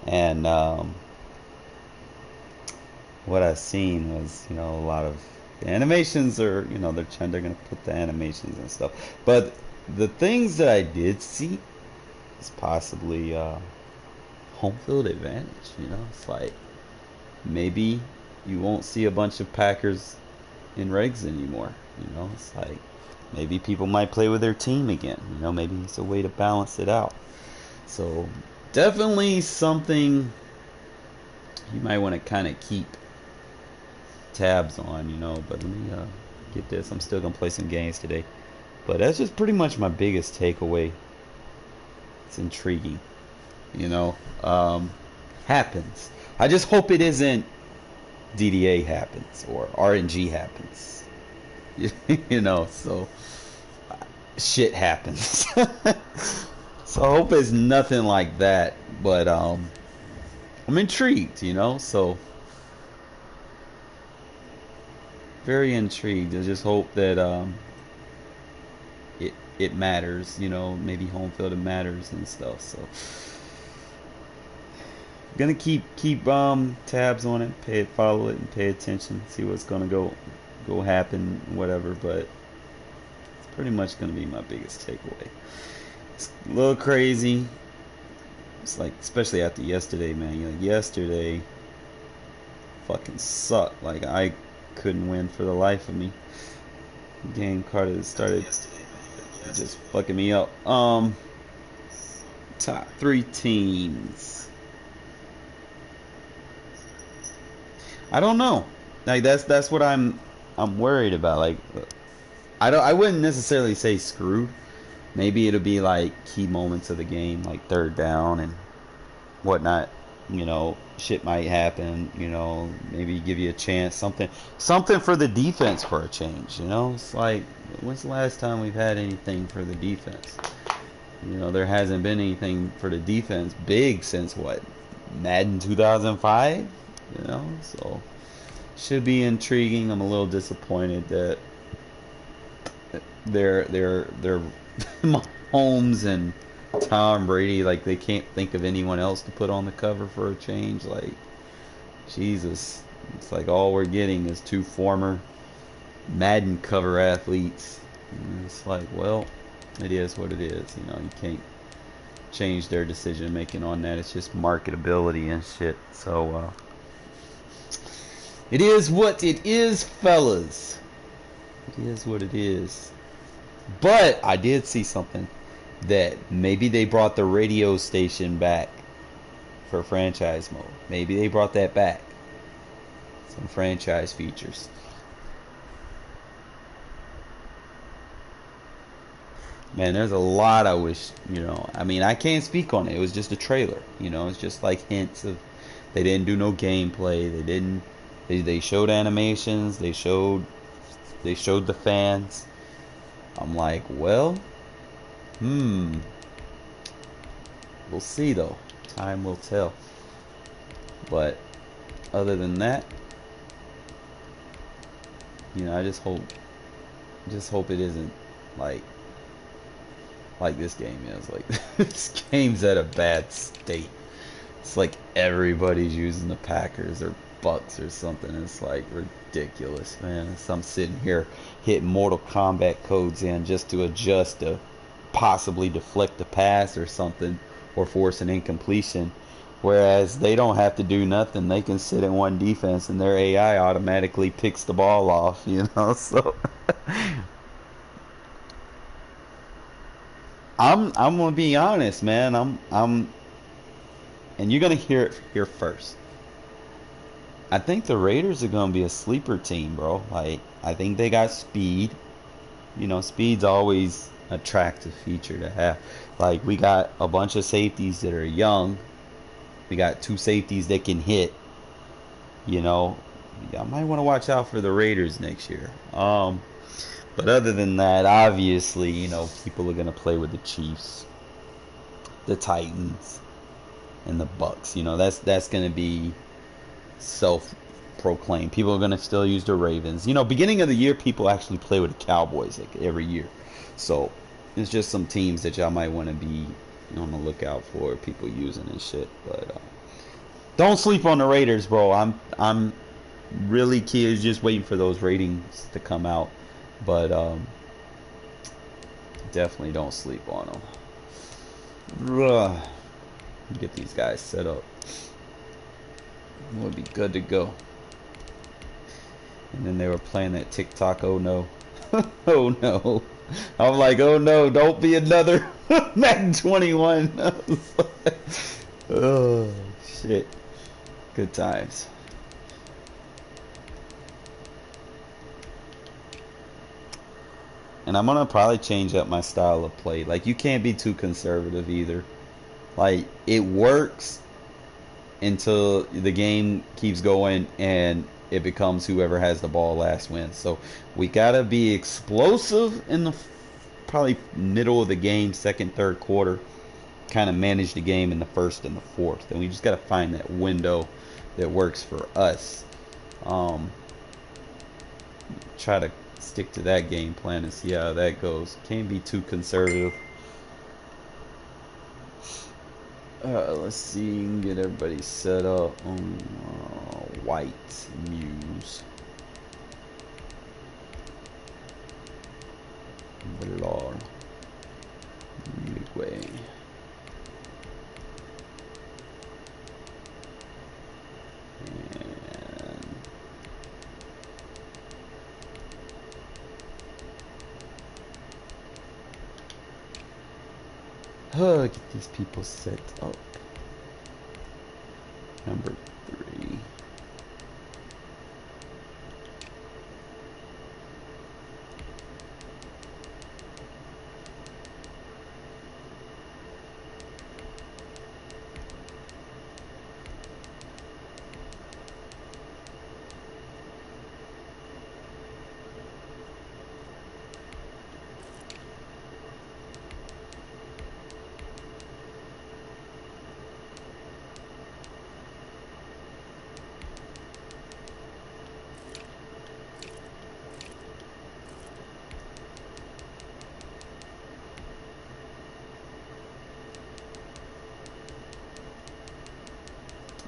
And what I seen was, you know, a lot of the animations are, you know, they're gonna put the animations and stuff. But the things that I did see is possibly home field advantage. You know, it's like maybe you won't see a bunch of Packers in regs anymore. You know, it's like maybe people might play with their team again. You know, maybe it's a way to balance it out. So definitely something you might want to kind of keep tabs on. You know, but let me get this. I'm still gonna play some games today. But that's just pretty much my biggest takeaway. It's intriguing. You know, happens. I just hope it isn't DDA happens or RNG happens. You know, so shit happens. So I hope it's nothing like that. But I'm intrigued, you know, so very intrigued. I just hope that it matters, you know, maybe home field it matters and stuff. So gonna keep tabs on it, follow it and pay attention, see what's gonna go happen, whatever, but it's pretty much gonna be my biggest takeaway. It's a little crazy. It's like, especially after yesterday, man. You know, yesterday fucking sucked. Like I couldn't win for the life of me. Game card started just fucking me up. Top three teams. I don't know. Like that's what I'm worried about. Like I wouldn't necessarily say screwed. Maybe it'll be like key moments of the game, like third down and whatnot. You know, shit might happen. You know, maybe give you a chance. Something for the defense for a change. You know, it's like when's the last time we've had anything for the defense? You know, there hasn't been anything for the defense big since what, Madden 2005. You know, so should be intriguing. I'm a little disappointed that they're Mahomes and Tom Brady, like they can't think of anyone else to put on the cover for a change. Like Jesus, it's like all we're getting is two former Madden cover athletes. And it's like, well, it is what it is. You know, you can't change their decision making on that. It's just marketability and shit. So it is what it is, fellas. It is what it is. But I did see something that maybe they brought the radio station back for franchise mode. Maybe they brought that back. Some franchise features. Man, there's a lot I wish, you know. I mean, I can't speak on it. It was just a trailer, you know. It's just like hints of they didn't do no gameplay. They showed animations. They showed the fans. I'm like, well, hmm, we'll see though. Time will tell. But other than that, you know, I just hope it isn't like this game is. Like this game's at a bad state. It's like everybody's using the Packers or Bucks or something. It's like ridiculous, man. So I'm sitting here hitting Mortal Kombat codes in just to adjust to possibly deflect the pass or something or force an incompletion. Whereas they don't have to do nothing. They can sit in one defense and their AI automatically picks the ball off, you know? So I'm gonna be honest, man. I'm and you're gonna hear it here first. I think the Raiders are gonna be a sleeper team, bro. Like I think they got speed. You know, speed's always an attractive feature to have. Like we got a bunch of safeties that are young. We got two safeties that can hit. You know, I might want to watch out for the Raiders next year. But other than that, obviously, you know, people are gonna play with the Chiefs, the Titans, and the Bucks. You know, that's gonna be self-proclaimed. People are gonna still use the Ravens. You know, beginning of the year, people actually play with the Cowboys like every year. So it's just some teams that y'all might want to be on the lookout for people using and shit. But Don't sleep on the Raiders, bro. I'm really key just waiting for those ratings to come out, but definitely don't sleep on them. Get these guys set up. We'll be good to go. And then they were playing that TikTok. Oh no, oh no. I'm like, oh no, don't be another Madden 21. Oh shit. Good times. And I'm gonna probably change up my style of play. Like, you can't be too conservative either. Like, it works until the game keeps going and it becomes whoever has the ball last wins. So we gotta be explosive in the probably middle of the game, second, third quarter. Kind of manage the game in the first and the fourth. And we just gotta find that window that works for us. Try to stick to that game plan and see how that goes. Can't be too conservative. Let's see, get everybody set up on White Muse. Blar. Uruguay. Get these people set up. Number 3.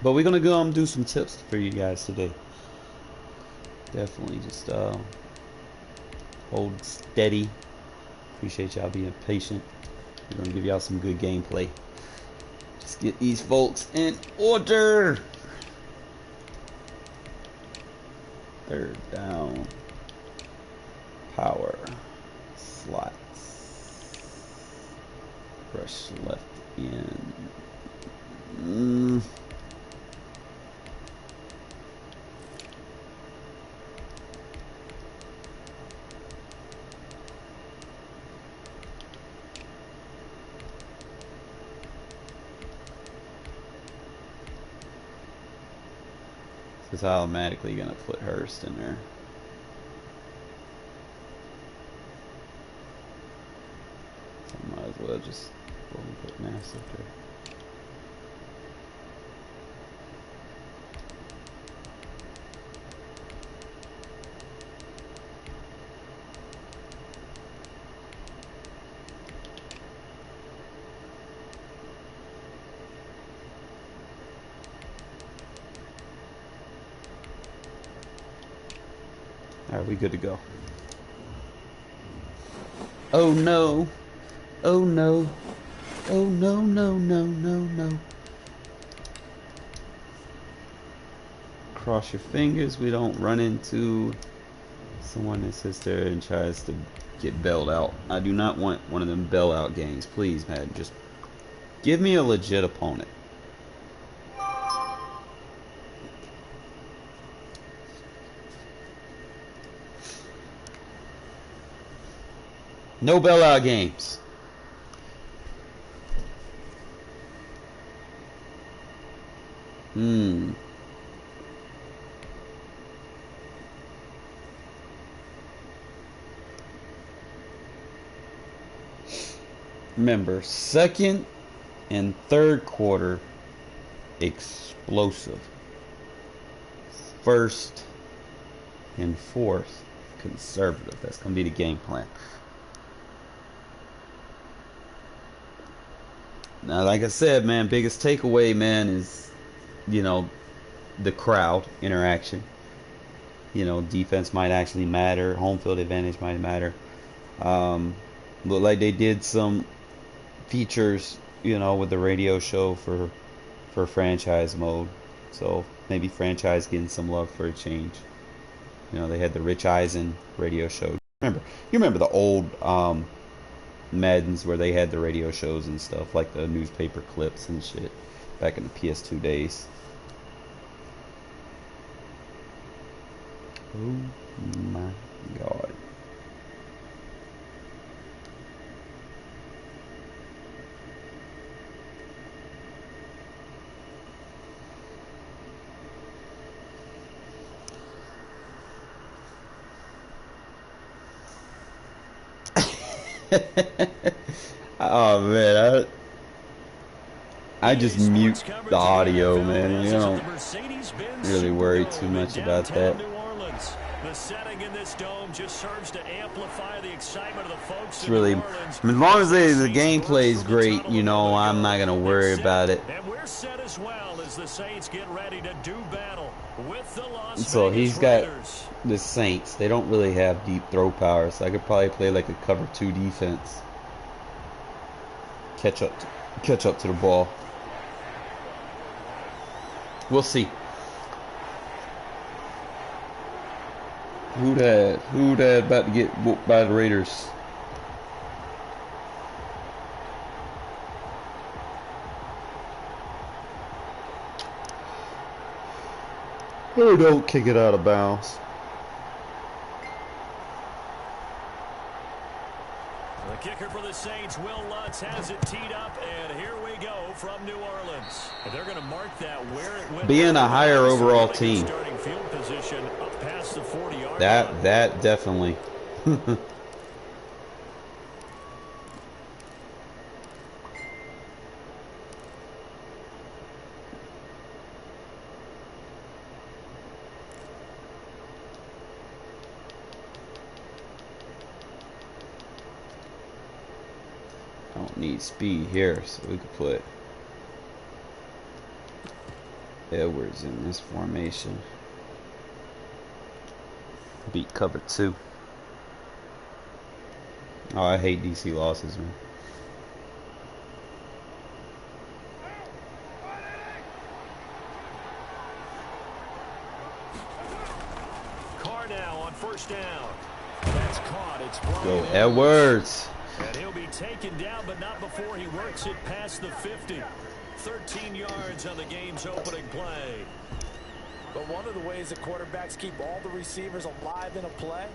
But we're gonna go do some tips for you guys today. Definitely just hold steady. Appreciate y'all being patient. We're gonna give y'all some good gameplay. Just get these folks in order. Third down. Power. Slots. Rush left in. It's automatically gonna put Hurst in there. So I might as well just go and put Nass up there. Alright, we good to go. Oh no. Oh no. Oh no, no, no, no, no. Cross your fingers we don't run into someone that sits there and tries to get bailed out. I do not want one of them bail out games. Please, man, just give me a legit opponent. No bailout games. Remember, second and third quarter, explosive. First and fourth, conservative. That's going to be the game plan. Now, like I said, man, biggest takeaway, man, is you know, the crowd interaction. You know, defense might actually matter. Home field advantage might matter. Look like they did some features, you know, with the radio show for franchise mode. So maybe franchise getting some love for a change. You know, they had the Rich Eisen radio show. You remember the old Maddens where they had the radio shows and stuff, like the newspaper clips and shit, back in the PS2 days. Oh my god. Oh man, I just mute the audio, man. You don't really worry too much about that. The setting in this dome just serves to amplify the excitement of the folks. It's really, as long as the gameplay is great, you know, I'm not gonna worry about it. And we're set as well as the Saints get ready to do battle with the Las So Vegas he's got Raiders. the Saints. They don't really have deep throw power, so I could probably play like a cover 2 defense. Catch up to the ball. We'll see. Who that about to get whooped by the Raiders? Oh, don't kick it out of bounds. The kicker for the Saints, Will Lutz, has it teed up, and here we go from New Orleans. And they're going to mark that where it went. Being a higher overall team. Starting field position up past the 40-yard line. That definitely. Don't need speed here, so we could put Edwards in this formation. Beat cover 2. Oh, I hate DC losses, man. Carr now on first down. That's caught. It's Go Edwards. And he'll be taken down, but not before he works it past the 50. 13 yards on the game's opening play. But one of the ways that quarterbacks keep all the receivers alive in a play,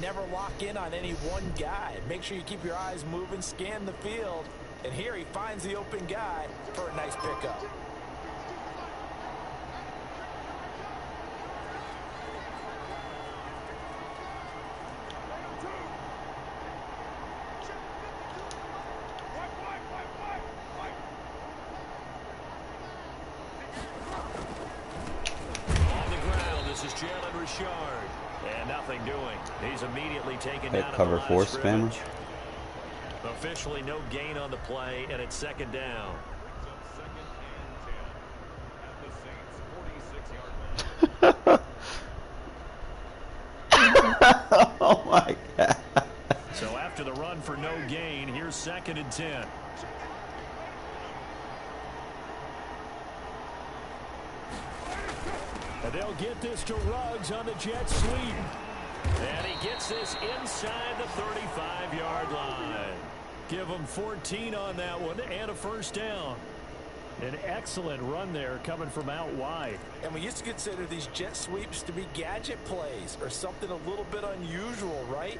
never lock in on any one guy. Make sure you keep your eyes moving, scan the field. And here he finds the open guy for a nice pickup. And nothing doing. He's immediately taken down. Cover 4 spammer. Officially no gain on the play, and it's second down. Oh my god. So after the run for no gain, here's 2nd and 10. And they'll get this to Ruggs on the jet sweep. And he gets this inside the 35-yard line. Give him 14 on that one and a first down. An excellent run there coming from out wide. And we used to consider these jet sweeps to be gadget plays or something a little bit unusual, right?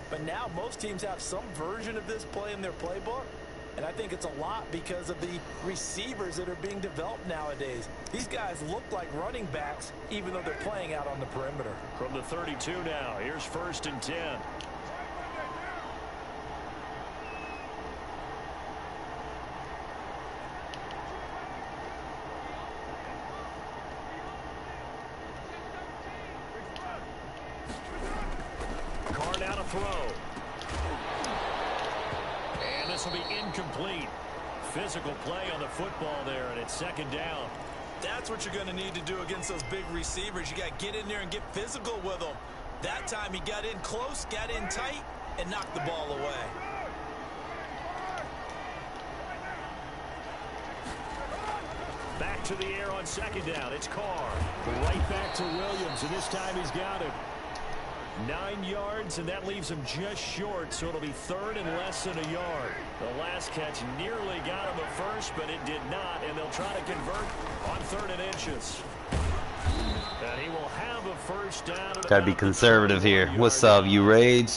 But now most teams have some version of this play in their playbook. And I think it's a lot because of the receivers that are being developed nowadays. These guys look like running backs, even though they're playing out on the perimeter. From the 32 now, here's 1st and 10. Carr now to throw. This will be incomplete. Physical play on the football there, and it's 2nd down. That's what you're going to need to do against those big receivers. You got to get in there and get physical with them. That time he got in close, got in tight, and knocked the ball away. Back to the air on second down. It's Carr. Right back to Williams, and this time he's got it. 9 yards, and that leaves him just short, so it'll be third and less than a yard. The last catch nearly got him at first, but it did not, and they'll try to convert on 3rd and inches. And he will have a first down. Gotta be conservative here. What's up, you Rage?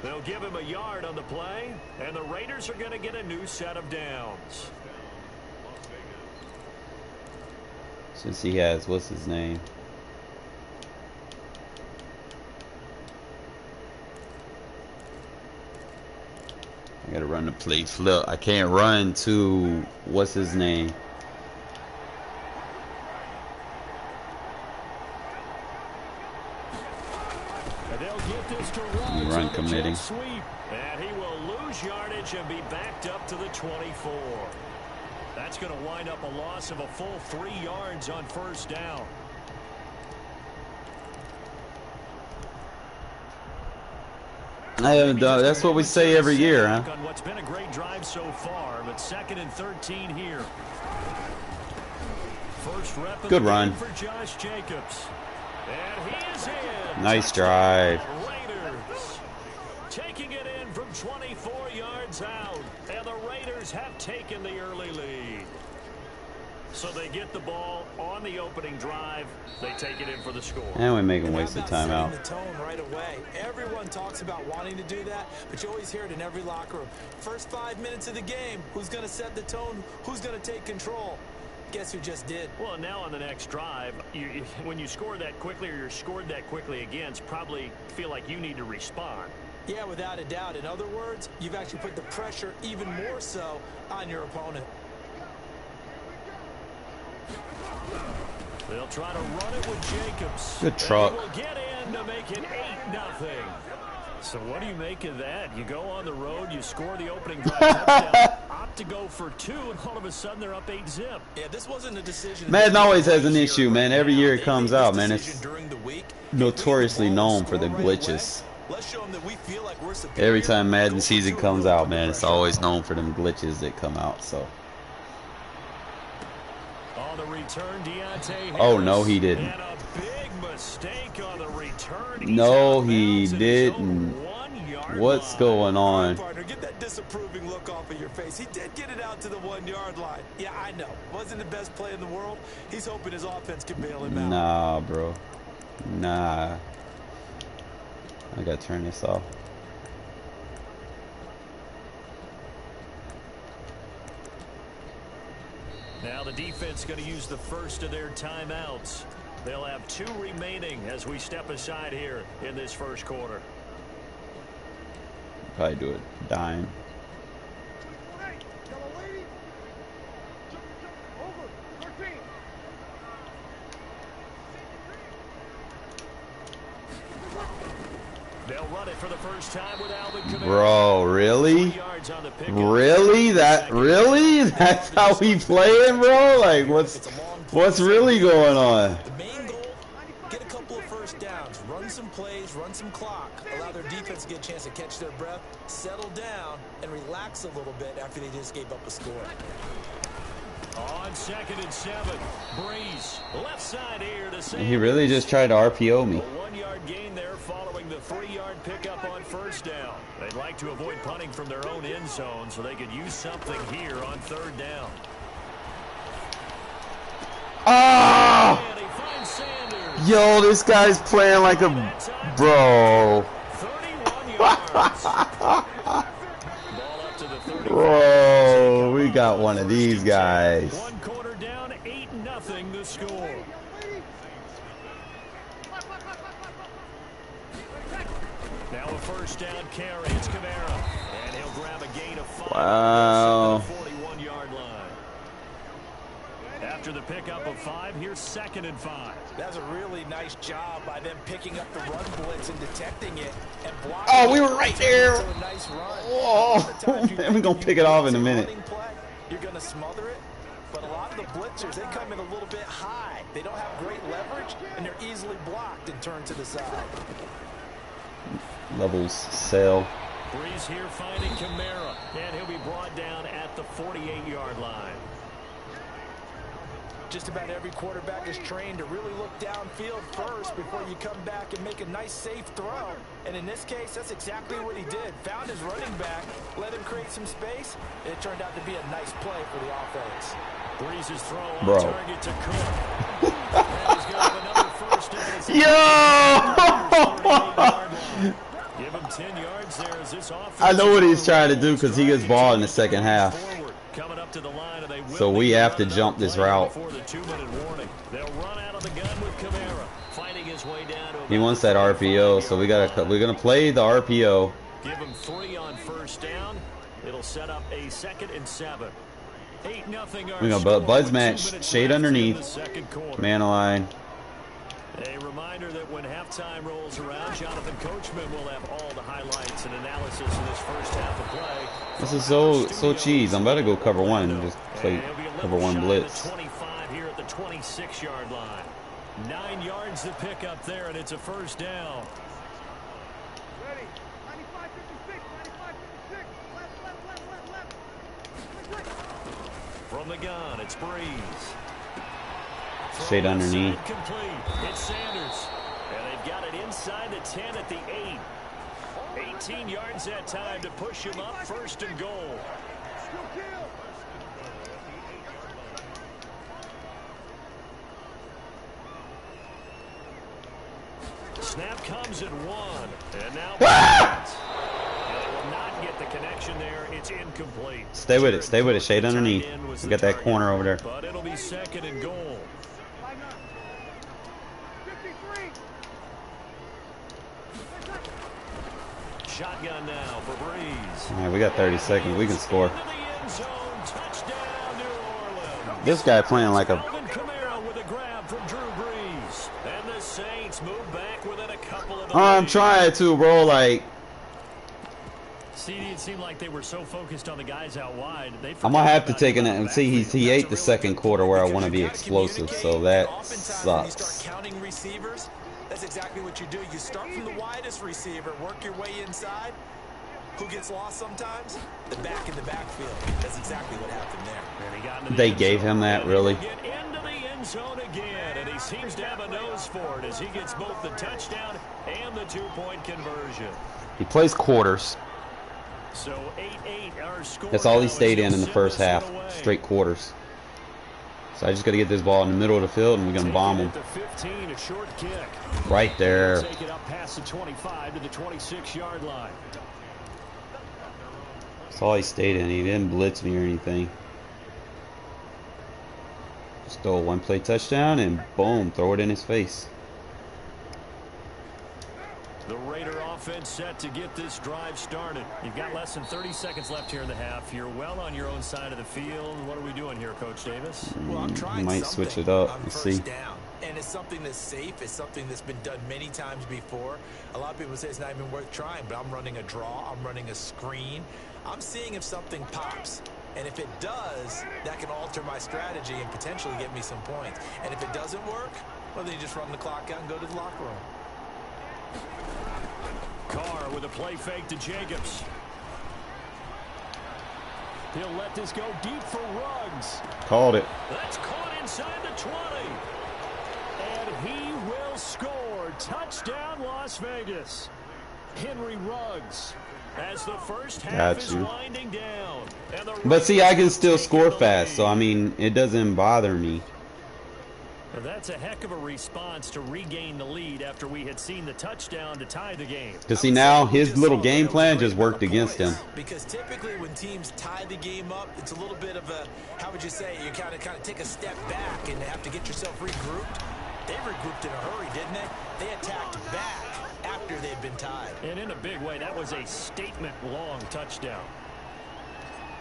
They'll give him a yard on the play, and the Raiders are going to get a new set of downs. Since he has, what's his name? I gotta run the play flip. I can't run to, what's his name? Run committing. And he will lose yardage and be backed up to the 24. That's going to wind up a loss of a full 3 yards on first down. I haven't done. That's what we say every year, huh? On what's been a great drive so far, but 2nd and 13 here. First rep good run for Josh Jacobs. And he is in. Nice drive. Raiders taking it in from 24 yards out, and the Raiders have taken the early lead. So they get the ball on the opening drive. They take it in for the score. And we make them waste the timeout. The tone right away. Everyone talks about wanting to do that, but you always hear it in every locker room. First 5 minutes of the game, who's going to set the tone? Who's going to take control? Guess who just did? Well, now on the next drive, when you score that quickly or you're scored that quickly again, probably feel like you need to respond. Yeah, without a doubt. In other words, you've actually put the pressure even more so on your opponent. They'll try to run it with Jacobs. Good truck. Will get in to make it 8-0. So what do you make of that? You go on the road, you score the opening drive touchdown, opt to go for 2, and all of a sudden they're up 8-zip. Yeah, this wasn't a decision. Madden always has an issue, man. Every year it comes out, man. It's notoriously known for the glitches. Every time Madden season comes out, man, it's always known for them glitches that come out. So. On the return, oh no, he didn't. And a big mistake on the return. No, he didn't. What's going on? Get that disapproving look off of your face. He did get it out to the 1-yard line. Yeah, I know. Wasn't the best play in the world. He's hoping his offense can bail him out. Nah, bro. Nah. I gotta turn this off. Now the defense going to use the first of their timeouts. They'll have 2 remaining as we step aside here in this first quarter. Probably do it dime. They'll run it for the first time with Alvin Kamara. Bro, really? Really? That's how we playing, bro? Like, what's really going on? The main goal, get a couple of first downs, run some plays, run some clock, allow their defense to get a chance to catch their breath, settle down, and relax a little bit after they just gave up a score. On 2nd and 7, Breeze, left side here to Sanders. He really just tried to RPO me. A 1-yard gain there following the 3-yard pickup on first down. They'd like to avoid punting from their own end zone so they could use something here on 3rd down. Oh! And he finds Sanders. Yo, this guy's playing like a bro. 31 yards. Bro, we got one of these guys. 1 quarter down, 8-0 the score. Now a first down carry. It's Kamara. And he'll grab a gain of 5. Wow. 41-yard line. After the pickup of 5, here's 2nd and 5. That's a really nice job by them picking up the run blitz and detecting it and blocking. Oh, we were right there. Nice run. Oh, man, we're going to pick it off in a minute. You're going to smother it. But a lot of the blitzers, they come in a little bit high. They don't have great leverage, and they're easily blocked and turned to the side. Levels sail. Breeze here finding Kamara, and he'll be brought down at the 48-yard line. Just about every quarterback is trained to really look downfield first before you come back and make a nice, safe throw. And in this case, that's exactly what he did. Found his running back, let him create some space, and it turned out to be a nice play for the offense. Breeze's throw on target to Cook. And he's going to have another first down. Yo! Give him 10 yards there as this offense. I know what he's trying to do because he gets ball in the second half. Coming up to the line, and they will So we have to jump this route. before the 2-minute warning. They'll run out of the gun with Kamara, fighting his way down to He wants that RPO, so we're gonna play the RPO. Give him 3 on first down. It'll set up a 2nd and 7. 8-0. We go Bud's match, shade underneath, man line. A reminder that when halftime rolls around, Jonathan Coachman will have all the highlights and analysis of this first half of play. This is so cheese. I'm about to go cover one and just play cover one blitz. 25 here at the 26-yard line. 9 yards to pick up there, and it's a first down. Ready. 95, 56, 95, 56. Left. From the gun, it's Breeze. Shade underneath. Complete. It's Sanders. And they've got it inside the 10 at the 8. 18 yards that time to push him up, 1st and goal. Snap comes at 1. And now they will not get the connection there. It's incomplete. Stay with it, shade underneath. We got that corner over there. But it'll be 2nd and goal. Shotgun now for Breeze. All right, we got 30 seconds. We can score. This guy playing like a... I'm trying to, bro. Like... See, it seemed like they were so focused on the guys out wide. I'm going to have to take it and see he ate the second quarter where I want to be explosive, so that sucks. That's exactly what you do. You start from the widest receiver, work your way inside. Who gets lost sometimes? The back in the backfield. That's exactly what happened there. They gave him that, really? Get into the end zone again, and he seems to have a nose for it as he gets both the touchdown and the 2-point conversion. He plays quarters. So 8-8 our score. That's all he stayed in the first half. Straight quarters. So I just got to get this ball in the middle of the field, and we're going to bomb him. 15, a short kick. Right there. Take it up past the 25 to the 26-yard line. That's all he stayed in. He didn't blitz me or anything. Just throw a one-play touchdown, and boom, throw it in his face. The Raider offense set to get this drive started. You've got less than 30 seconds left here in the half. You're well on your own side of the field. What are we doing here, Coach Davis? Well, I'm trying might switch it up. Let's see. Down. And it's something that's safe. It's something that's been done many times before. A lot of people say it's not even worth trying, but I'm running a draw. I'm running a screen. I'm seeing if something pops. And if it does, that can alter my strategy and potentially get me some points. And if it doesn't work, well, then you just run the clock out and go to the locker room. Carr with a play fake to Jacobs. He'll let this go deep for Ruggs. Called it. That's caught inside the 20. And he will score. Touchdown, Las Vegas. Henry Ruggs as the first half is winding down. But see, I can still score fast, so I mean, it doesn't bother me. That's a heck of a response to regain the lead after we had seen the touchdown to tie the game. Because see, now his little game plan just worked against him. Because typically when teams tie the game up, it's a little bit of a, how would you say, you kind of take a step back and have to get yourself regrouped. They regrouped in a hurry, didn't they? They attacked back after they'd been tied. And in a big way, that was a statement-long touchdown.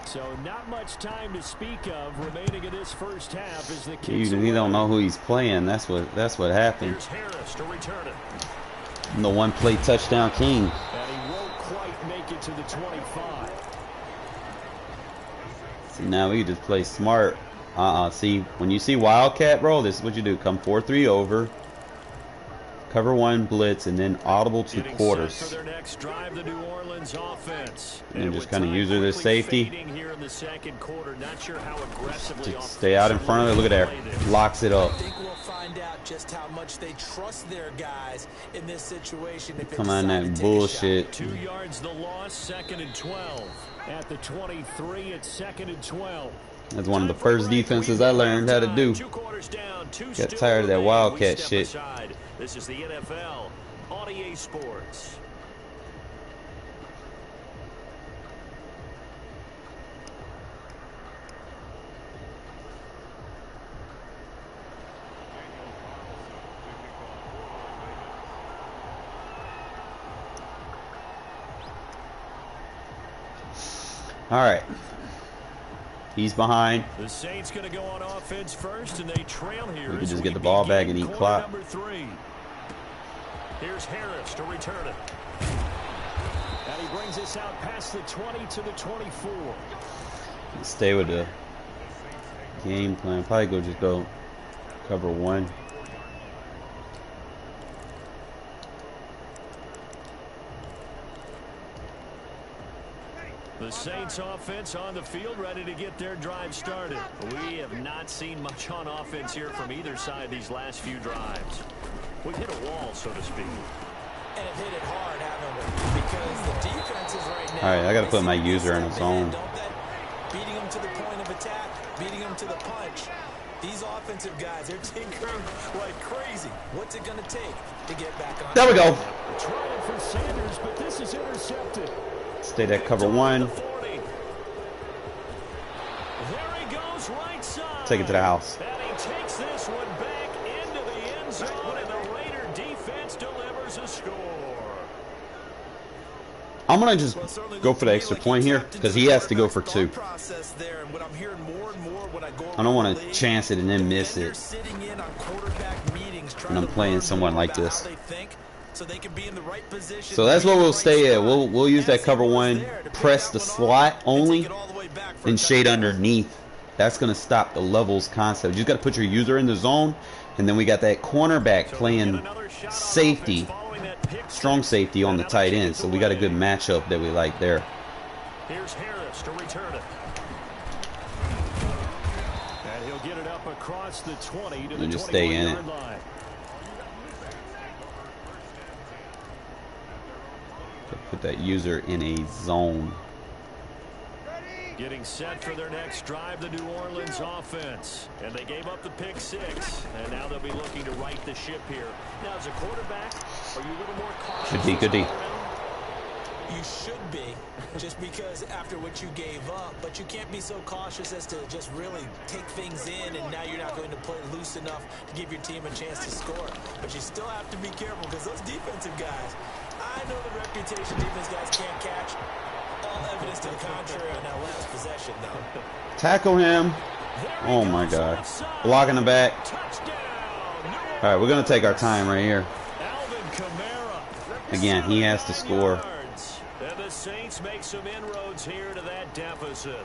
So not much time to speak of remaining in this first half as the kids. You don't know who he's playing. That's what happened. Here's Harris to return it. And the one-play touchdown king. And he won't quite make it to the 25. See, now we just play smart. See, when you see Wildcat, bro, this is what you do. Come 4-3 over. Cover one blitz and then audible to quarters. For their next drive, the New Orleans offense. And just kind of use her this safety. Here in the second quarter, not sure how aggressively just stay out in front of it. Look at there. Locks it up. I think we'll find out just how much they trust their guys in this situation. If come on, that bullshit. 2 yards the loss, 2nd and 12. At the 23, it's 2nd and 12. That's one of the first defenses I learned how to do. Got tired of that Wildcat shit. This is the NFL on EA Sports. All right. He's behind. The Saints going to go on offense first, and they trail here. We can just get the ball back and eat clock. Number 3. Here's Harris to return it. And he brings us out past the 20 to the 24. Stay with the game plan. Probably just go cover one. The Saints offense on the field, ready to get their drive started. We have not seen much on offense here from either side these last few drives. We've hit a wall, so to speak. And have hit it hard, haven't we? Because the defenses right now. All right, I got to put my user in a zone. Beating them to the point of attack, beating them to the punch. These offensive guys, they're tinkering like crazy. What's it going to take to get back on? There we go. Trying for Sanders, but this is intercepted. Stay that cover one. There he goes, right side. Take it to the house. And he takes this one back into the end zone, and the Raider defense delivers a score. I'm going to just go for the extra point here because he has to go for 2. I don't want to chance it and then miss it when I'm playing someone like this. So that's what we'll stay at. We'll use that cover one, press the slot only, and shade underneath. That's going to stop the levels concept. You just got to put your user in the zone, and then we got that cornerback playing safety, strong safety on the tight end. So we got a good matchup that we like there. Here's Harris to return it. And he'll get it up across the 20 to the 21-yard line. Put that user in a zone. Getting set for their next drive, the New Orleans offense. And they gave up the pick 6. And now they'll be looking to right the ship here. Now, as a quarterback, are you a little more cautious? Good D. You should be, just because after what you gave up, but you can't be so cautious as to just really take things in, and now you're not going to play loose enough to give your team a chance to score. But you still have to be careful because those defensive guys, I know the reputation defense guys can't catch. All evidence to the contrary on that last possession, though. Tackle him. Oh, my God. Blocking the back. All right, we're going to take our time right here. Again, he has to score. And the Saints make some inroads here to that deficit.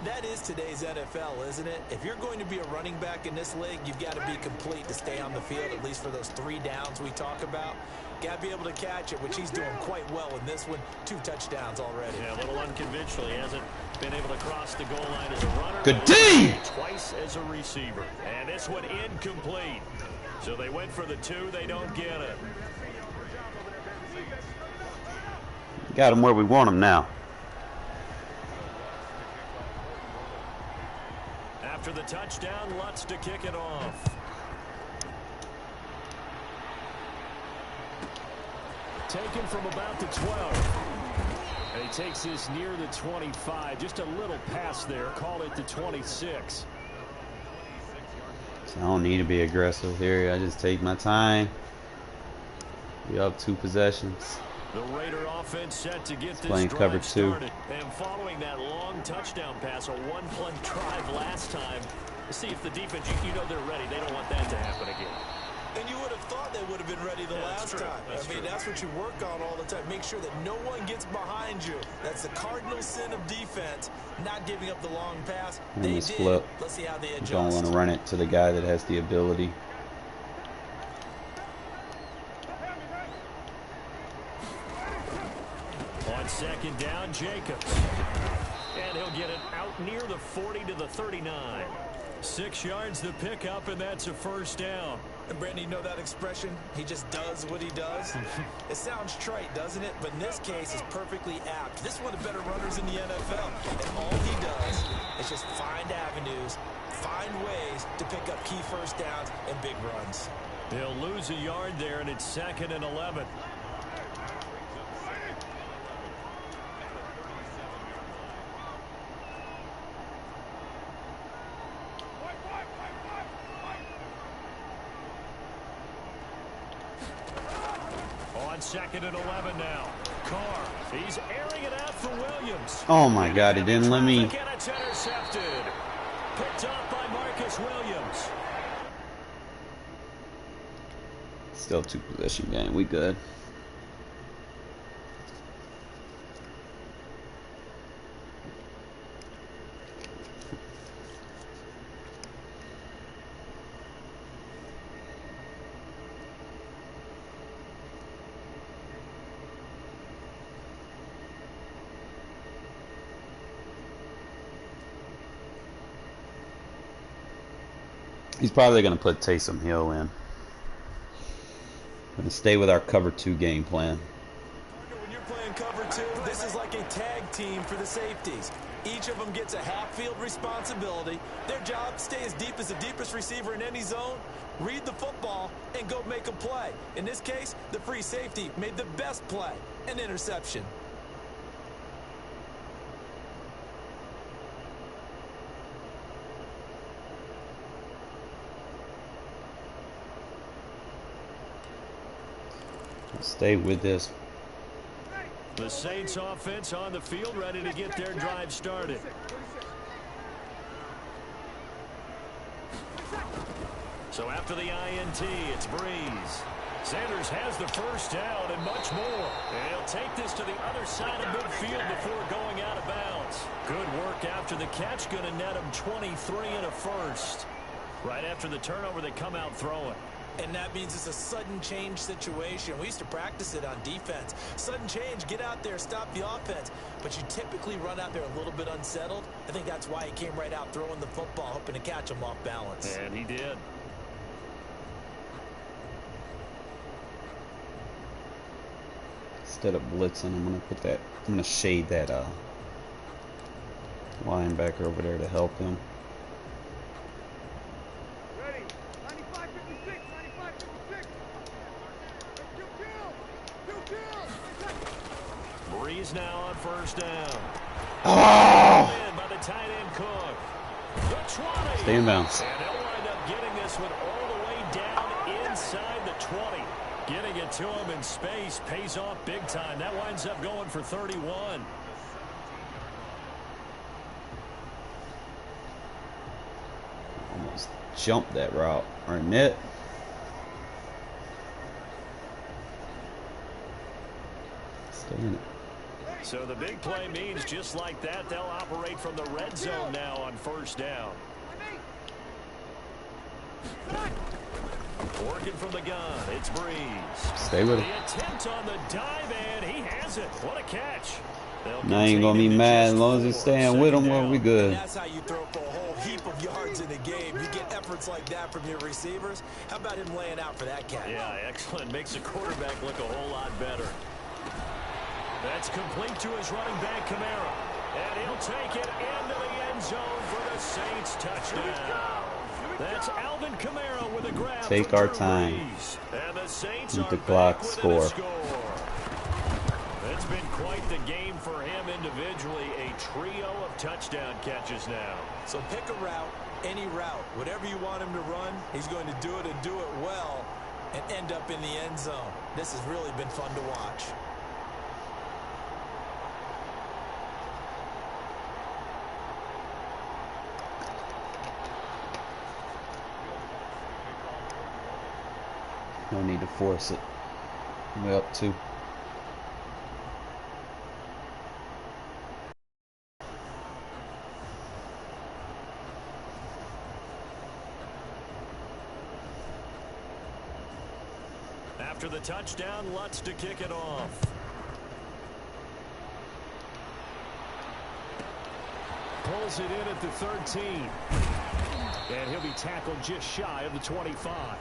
That is today's NFL, isn't it? If you're going to be a running back in this league, you've got to be complete to stay on the field, at least for those 3 downs we talk about. Got to be able to catch it, which he's doing quite well in this one. 2 touchdowns already. Yeah, a little unconventional. He hasn't been able to cross the goal line as a runner. Good D! Twice as a receiver. And this one incomplete. So they went for the 2. They don't get it. Got him where we want him now. After the touchdown, Lutz to kick it off. Taken from about the 12. And he takes this near the 25. Just a little pass there. Call it the 26. I don't need to be aggressive here. I just take my time. We up 2 possessions. The Raider offense set to get this playing cover 2. Started. And following that long touchdown pass, a 1-play drive last time, see if the defense, you know they're ready. They don't want that to happen again. And you would have thought they would have been ready the last time. I mean, that's what you work on all the time. Make sure that no one gets behind you. That's the cardinal sin of defense, not giving up the long pass. They did. Flip. Let's see how they adjust. Don't want to run it to the guy that has the ability. On second down, Jacobs. And he'll get it out near the 40 to the 39. 6 yards the pickup, and that's a first down. And Brandon, you know that expression? He just does what he does. It sounds trite, doesn't it? But in this case, it's perfectly apt. This is one of the better runners in the NFL. And all he does is just find avenues, find ways to pick up key first downs and big runs. They'll lose a yard there, and it's 2nd and 11. On 2nd and 11 now. Carr, he's airing it out for Williams. Oh my God, he didn't let me. And it's intercepted. Picked up by Marcus Williams. Still 2-possession game. We good. He's probably going to put Taysom Hill in. Going to stay with our cover 2 game plan. When you're playing cover 2, this is like a tag team for the safeties. Each of them gets a half-field responsibility. Their job, stay as deep as the deepest receiver in any zone, read the football, and go make a play. In this case, the free safety made the best play, an interception. Stay with this. The Saints offense on the field, ready to get their drive started. So after the INT, it's Breeze. Sanders has the first down and much more. And he'll take this to the other side of midfield before going out of bounds. Good work after the catch. Going to net him 23 and a first. Right after the turnover, they come out throwing. And that means it's a sudden change situation. We used to practice it on defense. Sudden change, get out there, stop the offense. But you typically run out there a little bit unsettled. I think that's why he came right out throwing the football, hoping to catch him off balance. And he did. Instead of blitzing, I'm gonna shade that linebacker over there to help him. Ready. 95, 56, 95, 56. Kill. Breeze now on first down. Oh! In by the tight end Cook. The 20. Stay in bounds. And they'll wind up getting this one all the way down inside the 20. Getting it to him in space pays off big time. That winds up going for 31. Almost jumped that route. Arnett. Stay in it. So the big play means just like that, they'll operate from the red zone now on first down. Working from the gun, it's Breeze. Stay with it. The attempt on the dive, and he has it. What a catch. And I ain't gonna be mad as long as he's staying with him. Well, we good. And that's how you throw for a whole heap of yards in a game. You get efforts like that from your receivers. How about him laying out for that catch? Yeah, excellent. Makes the quarterback look a whole lot better. That's complete to his running back, Kamara. And he'll take it into the end zone for the Saints touchdown. That's Alvin Kamara with a grab. Take our time. And the Saints Keep are the clock back score. within a score. It's been quite the game for him individually. A trio of touchdown catches now. So pick a route, any route. Whatever you want him to run, he's going to do it and do it well and end up in the end zone. This has really been fun to watch. No need to force it. We're up 2. After the touchdown, Lutz to kick it off. Pulls it in at the 13. And he'll be tackled just shy of the 25.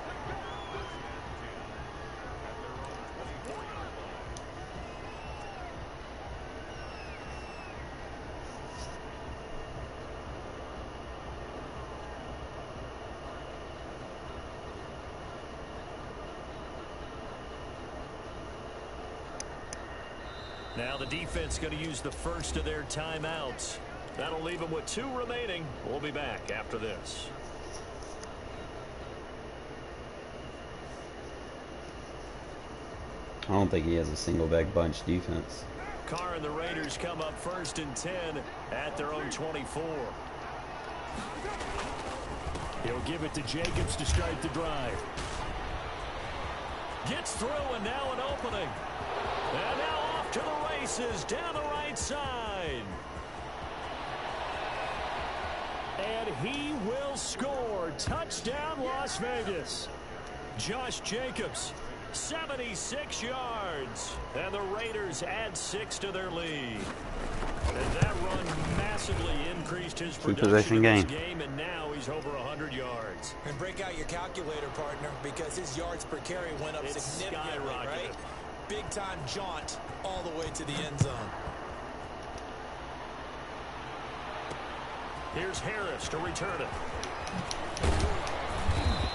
Now the defense going to use the first of their timeouts. That'll leave them with 2 remaining. We'll be back after this. I don't think he has a single back bunch defense. Carr and the Raiders come up 1st and 10 at their own 24. He'll give it to Jacobs to start the drive. Gets through and now an opening. And now off to the races down the right side. And he will score. Touchdown, Las Vegas. Josh Jacobs, 76 yards. And the Raiders add 6 to their lead. And that run massively increased his production in this game, and now he's over 100 yards. And break out your calculator, partner, because his yards per carry went up significantly, right? Big-time jaunt all the way to the end zone. Here's Harris to return it.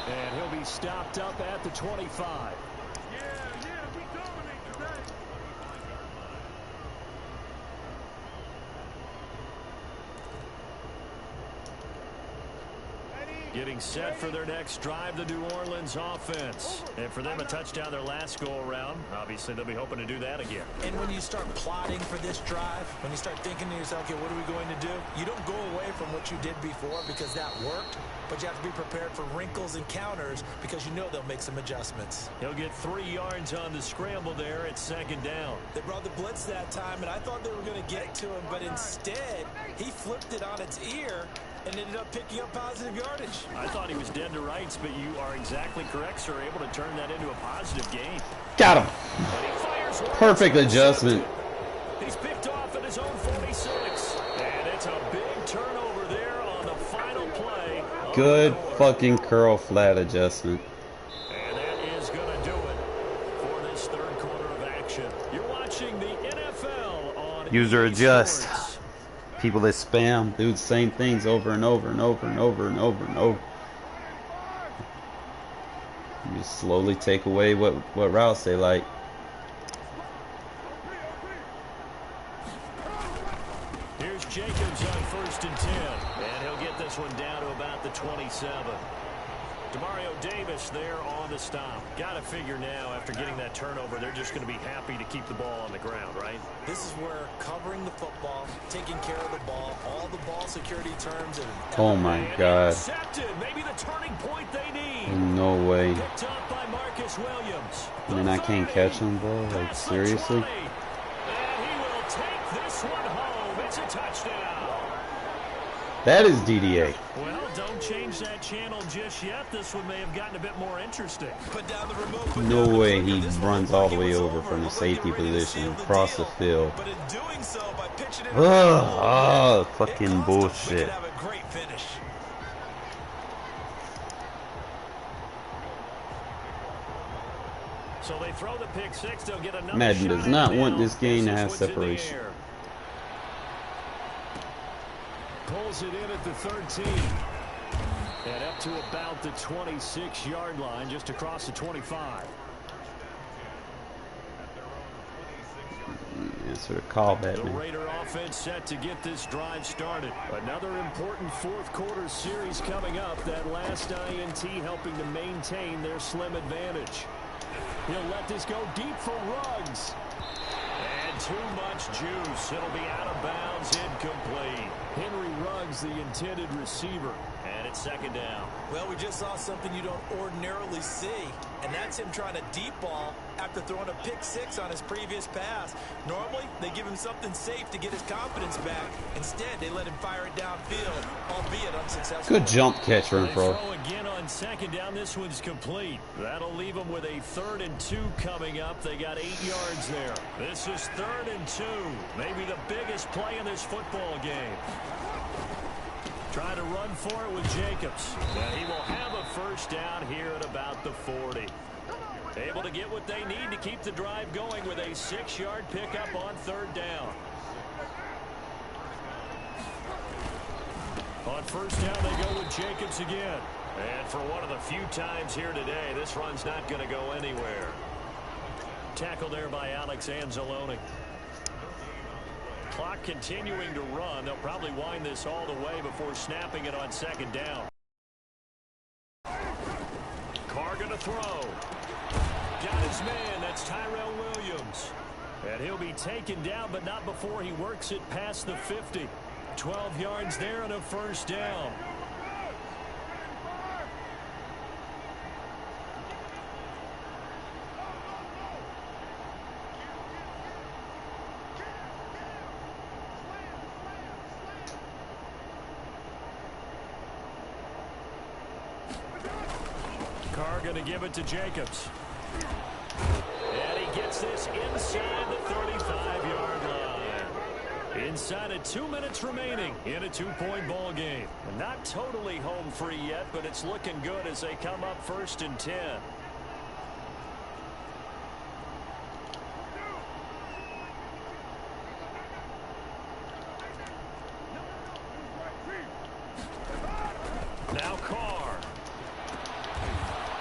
And he'll be stopped up at the 25. Yeah, we dominate today. Getting set for their next drive, the New Orleans offense. And for them, a touchdown their last go-around. Obviously, they'll be hoping to do that again. And when you start plotting for this drive, when you start thinking to yourself, okay, what are we going to do? You don't go away from what you did before because that worked, but you have to be prepared for wrinkles and counters because you know they'll make some adjustments. He'll get 3 yards on the scramble there at 2nd down. They brought the blitz that time, and I thought they were going to get to him, but instead, he flipped it on its ear and ended up picking up positive yardage. I thought he was dead to rights, but you are exactly correct, sir. Able to turn that into a positive gain. Got him. Perfect adjustment. He's picked off at his own 46. And it's a big turnover there on the final play. Good fucking curl flat adjustment. And that is going to do it for this 3rd quarter of action. You're watching the NFL on User adjust. Sports. People that spam do the same things over and over and over and over and over and over. You just slowly take away what routes they like. Here's Jacobs on 1st and 10. And he'll get this one down to about the 27. Demario Davis there on the stop. Got to figure now, after getting that turnover, they're just going to be happy to keep the ball on the ground, right? This is where covering the football, taking care of the ball, all the ball security terms. Oh my God. Intercepted. Maybe the turning point they need. No way. Picked up by Marcus Williams. And then I can't catch him, bro. Like, seriously? And he will take this one home. It's a touchdown. That is DDA. Well, don't change that channel just yet. This one may have gotten a bit more interesting. Put down the remote. No way he runs all the way over from the safety position across the field. But in doing so, by pitching it fucking bullshit. have a great finish. So they throw the pick 6. They'll get another Madden shot does not now. want this game to have This one's in the separation. air. Pulls it in at the 13. And up to about the 26-yard line, just across the 25. That's what a call that, The man. Raider offense set to get this drive started. Another important 4th quarter series coming up. That last INT helping to maintain their slim advantage. He'll let this go deep for Ruggs. And too much juice. It'll be out of bounds, incomplete. Henry Ruggs, the intended receiver. And it's second down. Well, we just saw something you don't ordinarily see, and that's him trying to deep ball after throwing a pick six on his previous pass. Normally, they give him something safe to get his confidence back. Instead, they let him fire it downfield, albeit unsuccessful. Good jump catch, They Renfro. throw again on second down. This one's complete. That'll leave them with a 3rd and 2 coming up. They got 8 yards there. This is 3rd and 2. Maybe the biggest play in this football game. Trying to run for it with Jacobs. And he will have a first down here at about the 40. Able to get what they need to keep the drive going with a 6-yard pickup on 3rd down. On first down, they go with Jacobs again. And for one of the few times here today, this run's not going to go anywhere. Tackled there by Alex Anzalone. Clock continuing to run. They'll probably wind this all the way before snapping it on second down. Carr going to throw. Got his man. That's Tyrell Williams. And he'll be taken down, but not before he works it past the 50. 12 yards there and a first down. Carr going to give it to Jacobs. And he gets this inside the 35-yard line. Inside of 2 minutes remaining in a 2-point ball game. Not totally home free yet, but it's looking good as they come up 1st and 10. Now Carr.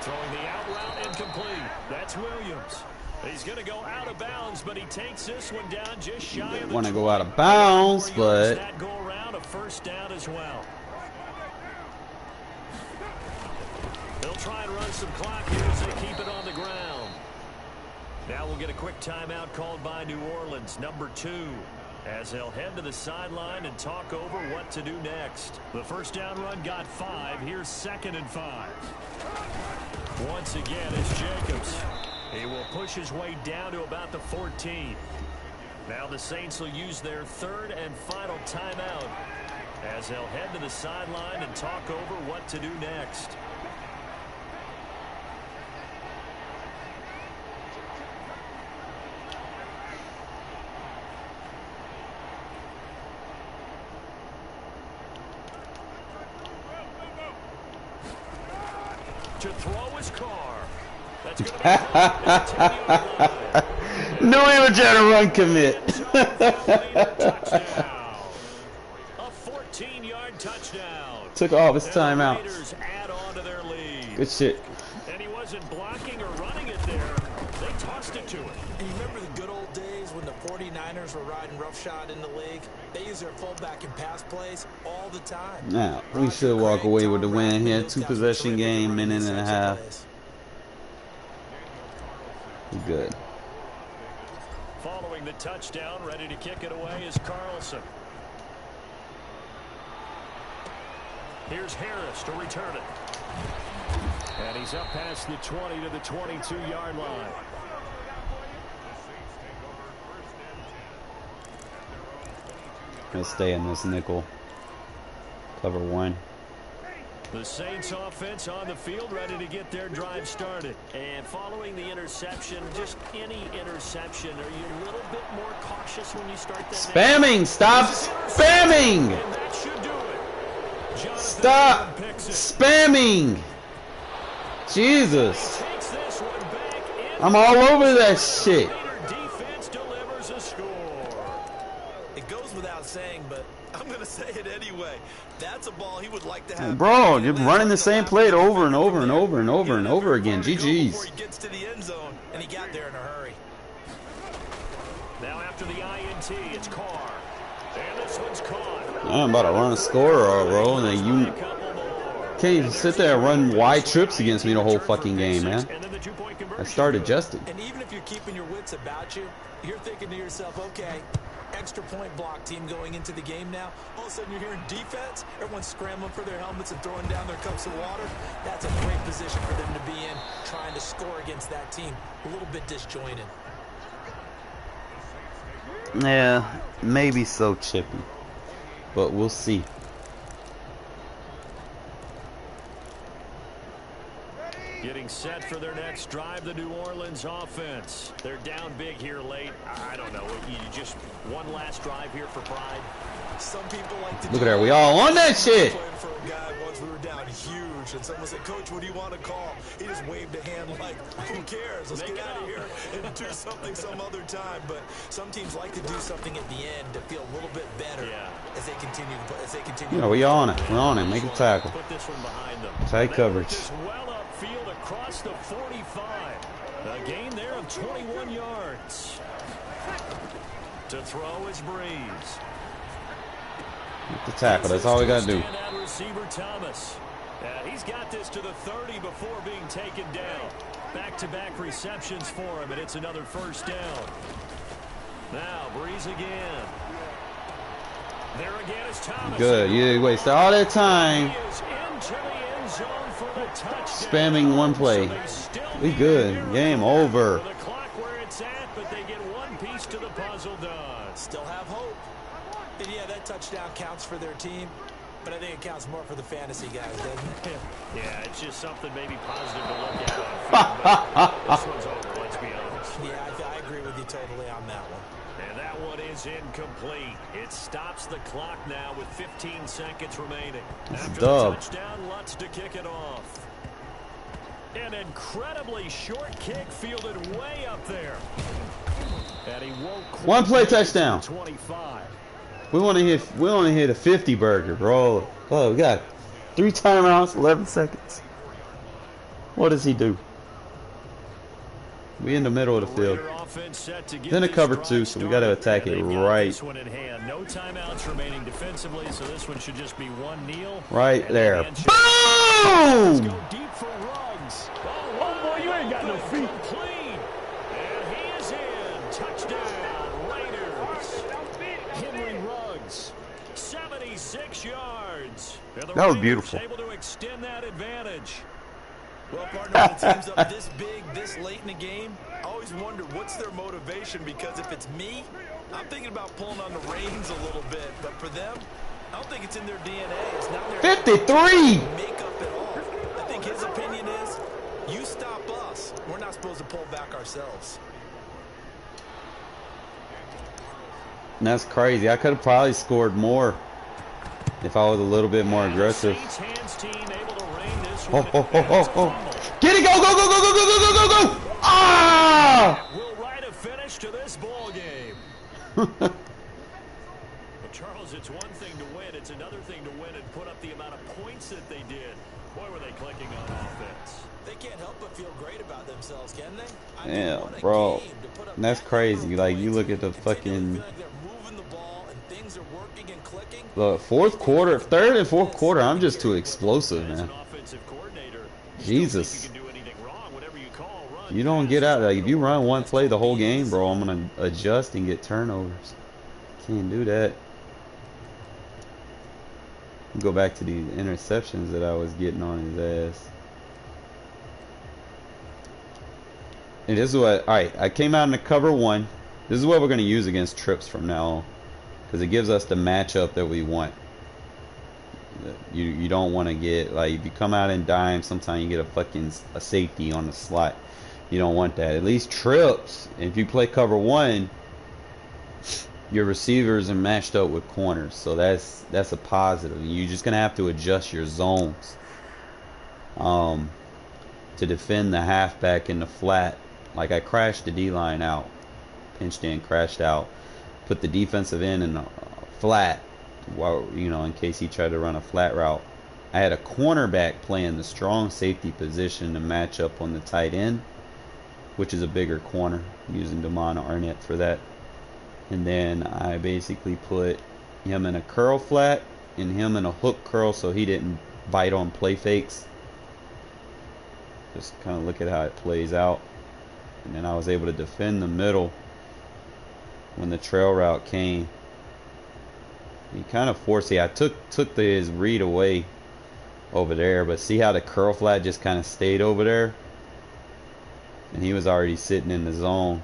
Throwing the out route incomplete. That's Williams. He's going to go out of bounds, but he takes this one down just shy of the Want to go out of bounds, but that go around a first down as well. They'll try and run some clock here as they keep it on the ground. Now we'll get a quick timeout called by New Orleans, number 2, as they'll head to the sideline and talk over what to do next. The first down run got 5. Here's 2nd and 5. Once again, it's Jacobs. He will push his way down to about the 14. Now the Saints will use their 3rd and final timeout as they'll head to the sideline and talk over what to do next. To throw his Carr. That's going to be no, he was trying to run commit. A 14-yard touchdown. Took all of his And timeouts. the Raiders add on to their lead. Good shit. And he wasn't blocking or running it there. They tossed it to him. And you remember the good old days when the 49ers were riding roughshod in the league? They use their fullback in pass plays all the time. Now, we should walk away with the win here. 2-possession game, minute and a half. Good. Following the touchdown, ready to kick it away is Carlson. Here's Harris to return it. And he's up past the 20 to the 22-yard line. Gonna stay in this nickel. Cover 1. The Saints offense on the field, ready to get their drive started. And following the interception, just any interception, are you a little bit more cautious when you start that? Spamming! Stop spamming! And that should do it. Jonathan Stop picks it. spamming! Jesus. Takes this one back in. I'm all over that shit. Raider defense delivers a score. It goes without saying, but I'm going to say it anyway. That's a ball he would like to have. Bro, you're running the same play over and over and over and over and over again. GG's. Before he gets to the end zone, and he got there in a hurry. Now after the INT, it's Carr. And this one's caught. I'm about to run a score, bro. And then you can't even sit there and run wide trips against me the whole fucking game, man. I started adjusting. And even if you're keeping your wits about you, you're thinking to yourself, okay, extra point block team going into the game now. All of a sudden you're hearing defense. Everyone's scrambling for their helmets and throwing down their cups of water. That's a great position for them to be in, trying to score against that team. A little bit disjointed. Yeah, maybe so, Chippy. But we'll see. Getting set for their next drive, the New Orleans offense. They're down big here late. I don't know. You just one last drive here for pride. Some people like to look at that. We all on that shit. For a guy once we were down huge, and someone said, "Coach, what do you want to call?" He just waved a hand like, "Who cares? Let's get out of here and do something some other time." But some teams like to do something at the end to feel a little bit better as they continue. You know, we on it. We're on it. Make a tackle. Put this one behind them. Tight coverage. Well upfield across the 45. A gain there of 21 yards. To throw is Breeze. Make the tackle. That's all we got to do. Receiver Thomas. He's got this to the 30 before being taken down. Back-to-back receptions for him, and it's another first down. Now Breeze again. There again is Thomas. Good. You wasted all that time spamming one play. We good. Game over. The clock where it's at, but they get one piece to the puzzle done. Still have hope. And yeah, that touchdown counts for their team, but I think it counts more for the fantasy guys, doesn't it? Yeah, it's just something maybe positive to look at. This one's over, let's be honest. Yeah, I agree with you totally on that one. And that one is incomplete. It stops the clock now with 15 seconds remaining. After the touchdown, Lutz to kick it off. An incredibly short kick fielded way up there. And he won't quit. One play touchdown. 25. We want to hit a 50 burger, bro. Oh, we got 3 timeouts, 11 seconds. What does he do? We in the middle of the field. Then a cover 2, so we got to attack it right. No timeouts remaining defensively, so this one should just be one kneel. Right there. Boom! Go deep for Ruggs. Oh boy, you ain't got no feet. Clean. And he is in. Touchdown, Raiders. Henry Ruggs, 76 yards. That was beautiful. Able to extend that advantage. Well, partner, when a team's up this big, this late in the game, I always wonder what's their motivation, because if it's me, I'm thinking about pulling on the reins a little bit. But for them, I don't think it's in their DNA. It's not their 53! makeup at all. I think his opinion is, you stop us. We're not supposed to pull back ourselves. And that's crazy. I could have probably scored more if I was a little bit more aggressive. Oh. Get it, go! Ah! We'll write a finish to this ball game. Well, Charles, it's one thing to win. It's another thing to win and put up the amount of points that they did. Boy, were they clicking on offense. They can't help but feel great about themselves, can they? Yeah, bro. That's crazy. Like, you look at the fucking... Look, third and fourth quarter, I'm just too explosive, man. Jesus. You don't get out. Like, if you run one play the whole game, bro, I'm going to adjust and get turnovers. Can't do that. Go back to these interceptions that I was getting on his ass. And this is what, alright, I came out in the cover 1. This is what we're going to use against trips from now on. Because it gives us the matchup that we want. You don't want to get, like, if you come out in dime, sometimes you get a safety on the slot. You don't want that. At least trips, if you play cover 1, your receivers are matched up with corners. So that's a positive. You're just going to have to adjust your zones to defend the halfback in the flat. Like, I crashed the D-line out. Pinched in, crashed out. Put the defensive end in a flat, while, you know, in case he tried to run a flat route. I had a cornerback playing the strong safety position to match up on the tight end, which is a bigger corner, using Damon Arnett for that. And then I basically put him in a curl flat and him in a hook curl so he didn't bite on play fakes. Just kind of look at how it plays out. And then I was able to defend the middle when the trail route came. He kind of forced it. I took his read away over there, but see how the curl flat just kind of stayed over there? And he was already sitting in the zone.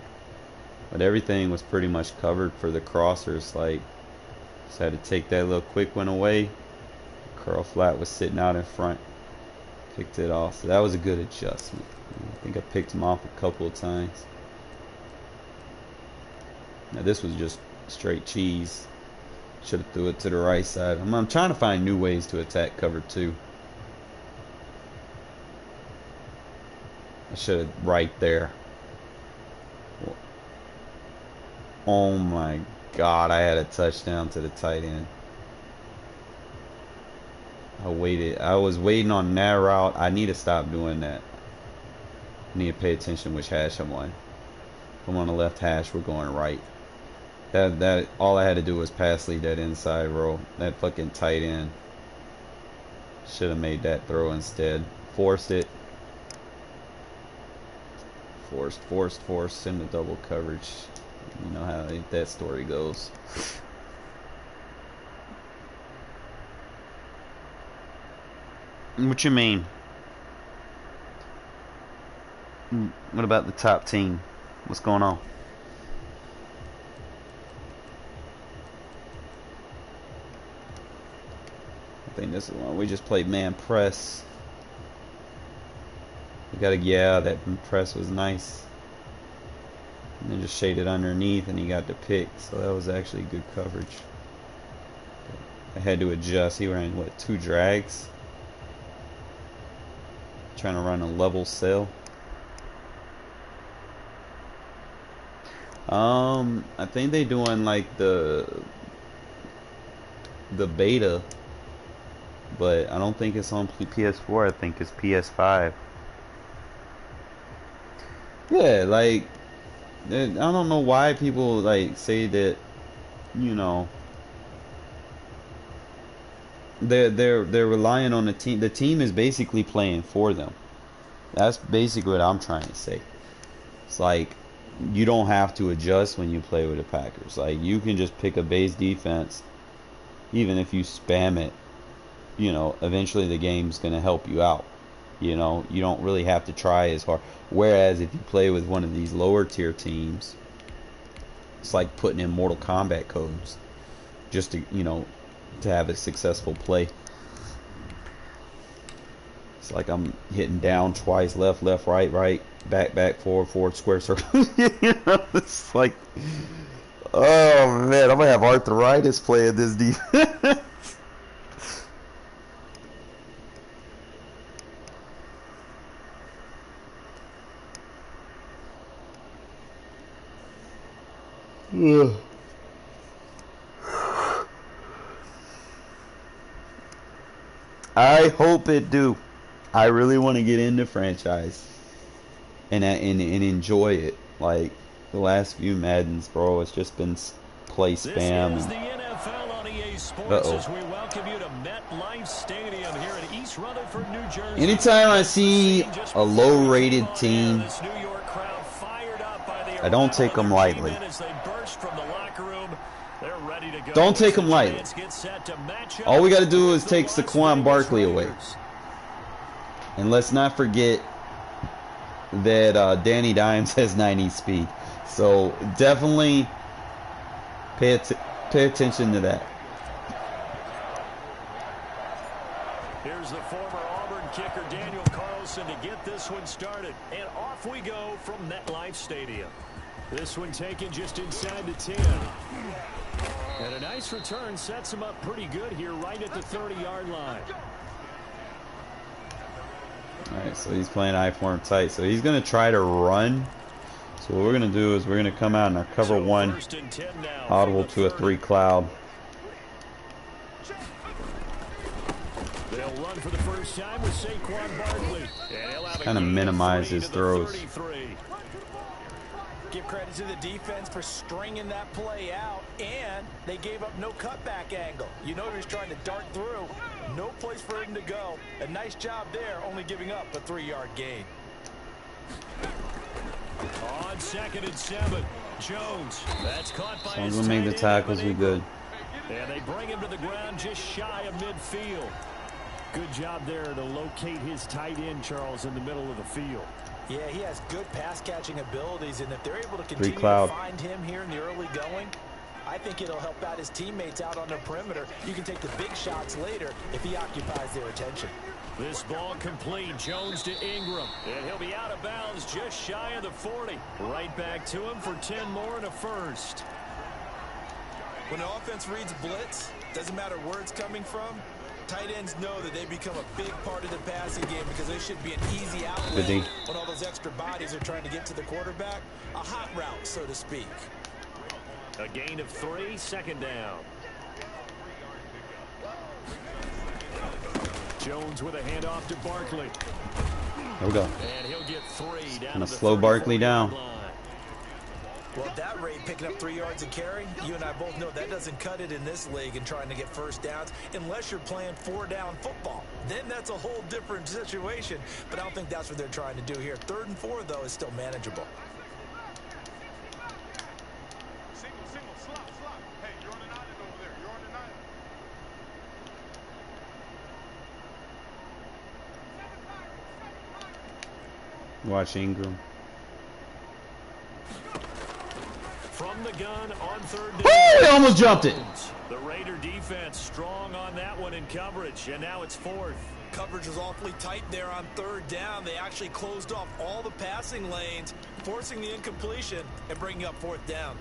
But everything was pretty much covered for the crossers. Like, just had to take that little quick one away. Curl flat was sitting out in front. Picked it off. So that was a good adjustment. I think I picked him off a couple of times. Now this was just straight cheese. Should have threw it to the right side. I'm trying to find new ways to attack cover 2. I should have right there. Oh my God, I had a touchdown to the tight end. I was waiting on that route. I need to stop doing that. I need to pay attention which hash I'm on. If I'm on the left hash, we're going right. That all I had to do was pass lead that inside row. That fucking tight end. Should have made that throw instead. Forced it. Forced into double coverage. You know how that story goes. What you mean? What about the top team? What's going on? I think this is one. We just played man press. We gotta, yeah, that press was nice. And then just shaded underneath and he got the pick. So that was actually good coverage. I had to adjust. He ran, what, 2 drags? Trying to run a level cell. I think they doing like the beta, but I don't think it's on PS4. I think it's PS5. Yeah, like I don't know why people like say that, you know, they're relying on the team. The team is basically playing for them. That's basically what I'm trying to say. It's like you don't have to adjust when you play with the Packers. Like you can just pick a base defense, even if you spam it. You know, eventually the game's gonna help you out. You know, you don't really have to try as hard. Whereas if you play with one of these lower tier teams, it's like putting in Mortal Kombat codes just to, you know, to have a successful play. It's like I'm hitting down twice, left, right, back, forward, square circle. You know, it's like, oh man, I'm gonna have arthritis playing this defense. I hope it do. I really want to get into franchise and enjoy it. Like the last few Maddens, bro, it's just been play spam. This is the NFL on EA Sports as we welcome you to MetLife Stadium here in East Rutherford, New Jersey. Anytime I see a low-rated team, I don't take them lightly. Don't take them lightly. All we got to do is take Saquon Barkley away. And let's not forget that Danny Dimes has 90 speed. So definitely pay attention to that. Here's the former Auburn kicker Daniel Carlson to get this one started. And off we go from MetLife Stadium. This one taken just inside the 10. And a nice return sets him up pretty good here right at the 30-yard line. Alright, so he's playing I-form tight. So he's going to try to run. So what we're going to do is we're going to come out in our cover 1, audible to a 3 cloud. They'll run for the first time with Saquon Barkley. Kind of minimize his throws. Give credit to the defense for stringing that play out, and they gave up no cutback angle. You know he was trying to dart through. No place for him to go. A nice job there, only giving up a 3-yard gain. On 2nd and 7, Jones. That's caught by As long his as we make the tight end, tackles, Evan we're good. Ingram. And they bring him to the ground just shy of midfield. Good job there to locate his tight end, Charles, in the middle of the field. Yeah, he has good pass-catching abilities, and if they're able to continue to find him here in the early going, I think it'll help out his teammates out on the perimeter. You can take the big shots later if he occupies their attention. This ball complete. Jones to Ingram. And he'll be out of bounds just shy of the 40. Right back to him for 10 more and a first. When the offense reads blitz, doesn't matter where it's coming from, tight ends know that they become a big part of the passing game because they should be an easy outlet when all those extra bodies are trying to get to the quarterback. A hot route, so to speak. A gain of 3, 2nd down. Jones with a handoff to Barkley. There we go. And he'll get 3 down. Gonna slow Barkley down. Well, at that rate, picking up 3 yards a carry, you and I both know that doesn't cut it in this league and trying to get first downs unless you're playing 4-down football. Then that's a whole different situation, but I don't think that's what they're trying to do here. 3rd and 4, though, is still manageable. Watch Ingram. From the gun on 3rd down. Oh, he almost jumped it. The Raider defense strong on that one in coverage, and now it's 4th. Coverage was awfully tight there on 3rd down. They actually closed off all the passing lanes, forcing the incompletion and bringing up 4th down.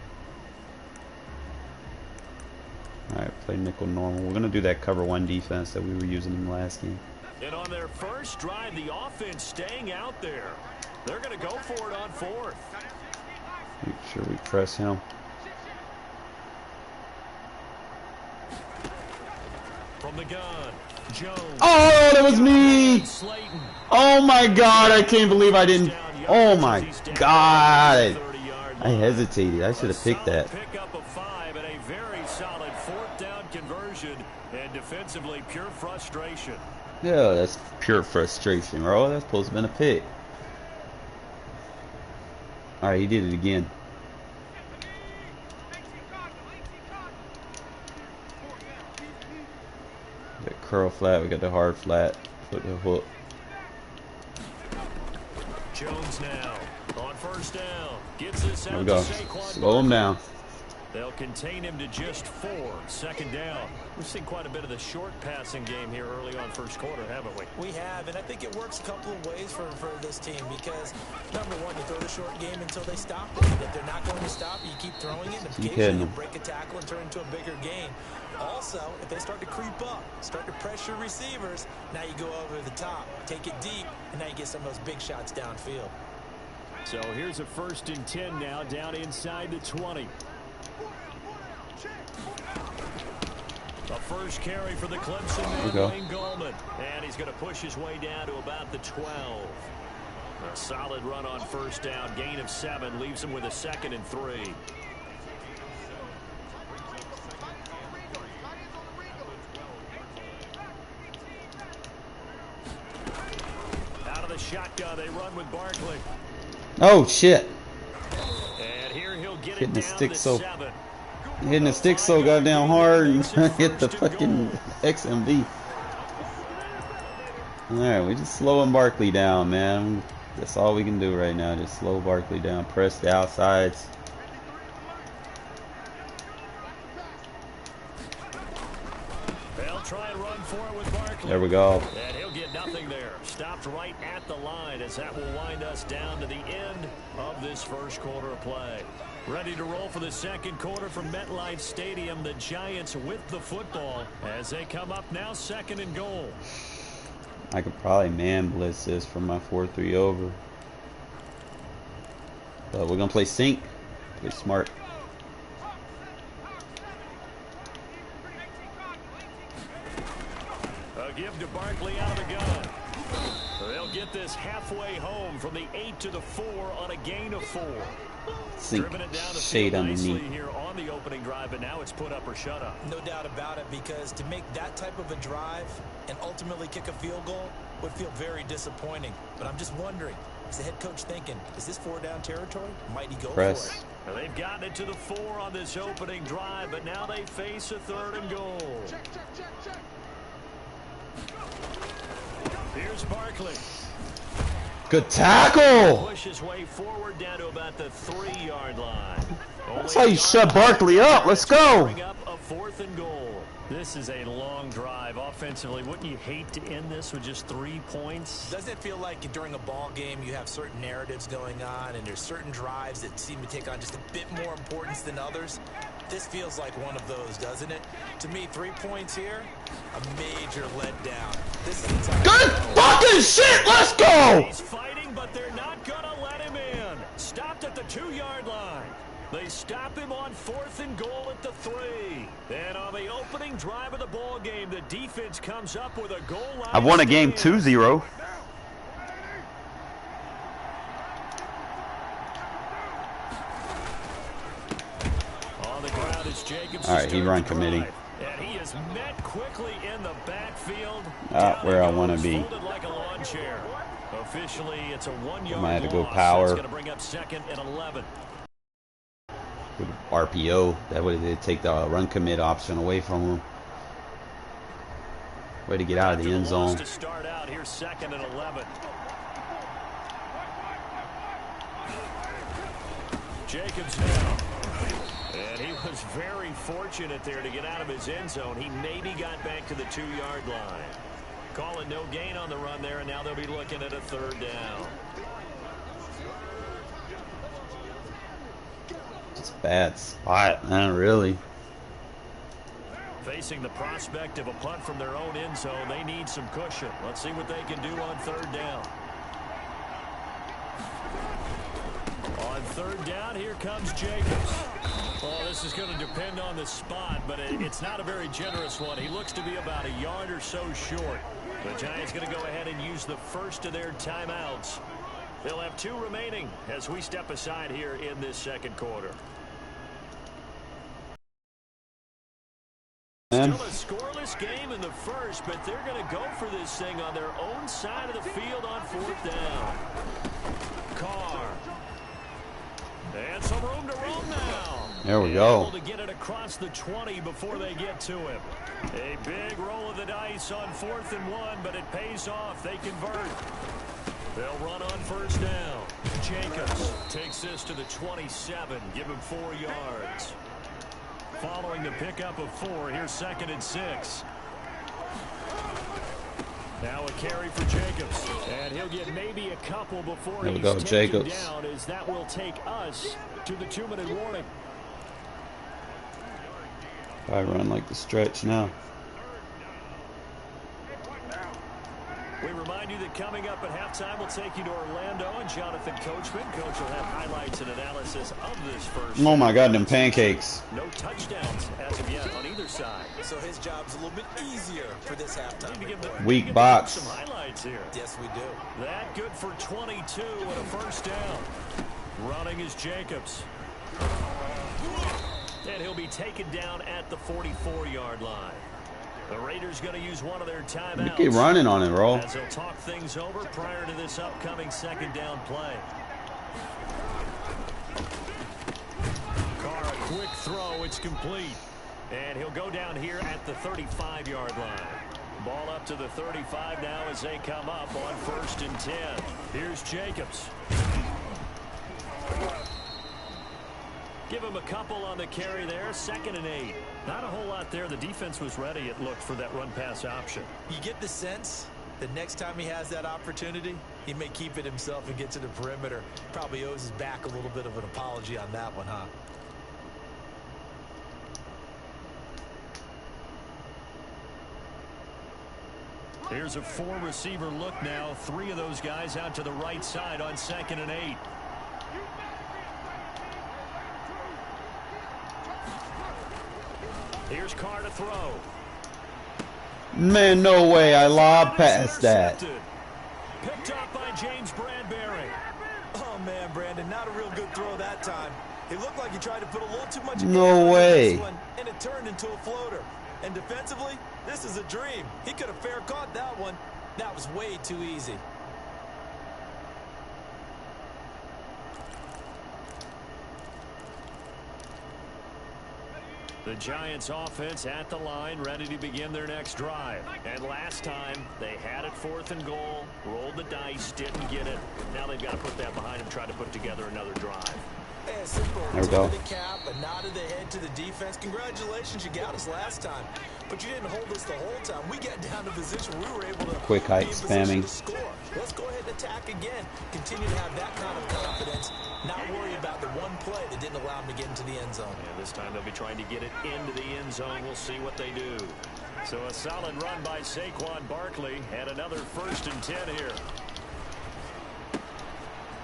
All right, play nickel normal. We're gonna do that cover 1 defense that we were using in the last game. And on their first drive, the offense staying out there. They're going to go for it on 4th. Make sure we press him. From the gun, Jones. Oh, that was me! Oh my God, I can't believe I didn't. Oh my God. I hesitated. I should have picked that. Pickup of 5 and a very solid 4th down conversion, and defensively pure frustration. Yeah, that's pure frustration, bro. That's supposed to have been a pick. All right, he did it again. The curl flat, we got the hard flat, put the hook. Jones now on 1st down. Gets this out. There we go. Slow him down. They'll contain him to just 4. 2nd down. We've seen quite a bit of the short passing game here early on 1st quarter, haven't we? We have, and I think it works a couple of ways for this team because, number one, you throw the short game until they stop it. And if they're not going to stop it, you keep throwing it, and occasionally you break a tackle and turn into a bigger gain. Also, if they start to creep up, start to pressure receivers, now you go over the top, take it deep, and now you get some of those big shots downfield. So here's a 1st and 10 now, down inside the 20. The first carry for the Clemson man, Wayne Gallman. And he's going to push his way down to about the 12. A solid run on 1st down. Gain of 7 leaves him with a 2nd and 3. Out of the shotgun, they run with Barkley. Oh, shit. And here he'll get Hitting it the down stick to so 7. hitting the stick so goddamn hard and hit the fucking XMV. Alright, we just slowing Barkley down, man. That's all we can do right now. Just slow Barkley down. Press the outsides. They'll try and run for it with Barkley. There we go. And he'll get nothing there. Stopped right at the line as that will wind us down to the end of this 1st quarter of play. Ready to roll for the 2nd quarter from MetLife Stadium. The Giants with the football as they come up now 2nd and goal. I could probably man blitz this from my 4-3 over. But we're going to play sync. Play smart. A give to Barkley out of the gun. They'll get this halfway home from the 8 to the 4 on a gain of 4. Sync. Driven it down the Shade field nicely underneath. here on the opening drive, but now it's put up or shut up. No doubt about it, because to make that type of a drive and ultimately kick a field goal would feel very disappointing. But I'm just wondering, Is the head coach thinking, is this 4-down territory? Might he go Press. for it? Well, they've gotten it to the 4 on this opening drive, but now they face a 3rd and goal. Here's Barkley. Good tackle. Push his way forward down to about the 3-yard line. That's how you shut Barkley up. Let's go. Bring up a 4th and goal. This is a long drive offensively. Wouldn't you hate to end this with just 3 points? Doesn't it feel like during a ball game you have certain narratives going on and there's certain drives that seem to take on just a bit more importance than others? This feels like one of those, doesn't it? To me, 3 points here, a major letdown. This is Good fucking shit. Let's go. He's fighting, but they're not going to let him in. Stopped at the 2-yard line. They stop him on 4th and goal at the 3. And on the opening drive of the ball game, the defense comes up with a goal line. I've won a game 2-0. On the ground is Jacobs. All right, he run committee. And he is met quickly in the backfield. Where I want to be. Folded like a lawn chair. Officially, it's a 1-yard Might have to go loss. power. That's going to bring up 2nd and 11. With RPO, that way they take the run commit option away from him. Way to get out of the end zone. To start out, here's 2nd and 11. Jacobs now. And he was very fortunate there to get out of his end zone. He maybe got back to the 2-yard line. Call it no gain on the run there, and now they'll be looking at a 3rd down. It's a bad spot, man, really. Facing the prospect of a punt from their own end zone, they need some cushion. Let's see what they can do on 3rd down. On 3rd down, here comes Jacobs. Well, this is going to depend on the spot, but it's not a very generous one. He looks to be about a yard or so short. The Giants going to go ahead and use the first of their timeouts. They'll have 2 remaining as we step aside here in this 2nd quarter. Still a scoreless game in the first, but they're going to go for this thing on their own side of the field on 4th down. Carr. And some room to roam now. There we go. Able to get it across the 20 before they get to him. A big roll of the dice on 4th and 1, but it pays off. They convert. They'll run on 1st down. Jacobs takes this to the 27. Give him 4 yards. Following the pickup of 4, here's 2nd and 6. Now a carry for Jacobs, and he'll get maybe a couple before There we he's go, taken Jacobs. down, as that will take us to the 2-minute warning. I run like the stretch now. We remind you that coming up at halftime, we'll take you to Orlando and Jonathan Coachman. Coach will have highlights and analysis of this first. Oh my God, them pancakes. No touchdowns as of yet on either side. So his job's a little bit easier for this halftime report. Weak box. Some highlights here. Yes, we do. That good for 22 and a 1st down. Running is Jacobs. And he'll be taken down at the 44-yard line. The Raiders going to use one of their timeouts. You keep running on it, bro. As they'll talk things over prior to this upcoming 2nd down play. Carr, a quick throw. It's complete. And he'll go down here at the 35-yard line. Ball up to the 35 now as they come up on 1st and 10. Here's Jacobs. Give him a couple on the carry there. 2nd and 8. Not a whole lot there. The defense was ready, it looked, for that run-pass option. You get the sense that next time he has that opportunity, he may keep it himself and get to the perimeter. Probably owes his back a little bit of an apology on that one, huh? Here's a 4-receiver look now. 3 of those guys out to the right side on 2nd and 8. Here's Carr to throw. Man, no way. I lob past that. Picked up by James Bradbury. Oh, man, Brandon, not a real good throw that time. It looked like he tried to put a little too much. No way. One, and it turned into a floater. And defensively, this is a dream. He could have fair caught that one. That was way too easy. The Giants offense at the line, ready to begin their next drive. And last time, they had it 4th and goal, rolled the dice, didn't get it. Now they've got to put that behind them, try to put together another drive. Hey, a simple There we tip go. of the cap, a nod of the head to the defense. Congratulations, you got us last time. But you didn't hold us the whole time. We got down to position we were able to Quick hike be in position spamming. to score. Let's go ahead and attack again. Continue to have that kind of confidence. Not worry about the one play that didn't allow them to get into the end zone. And this time they'll be trying to get it into the end zone. We'll see what they do. So a solid run by Saquon Barkley and another 1st and 10 here.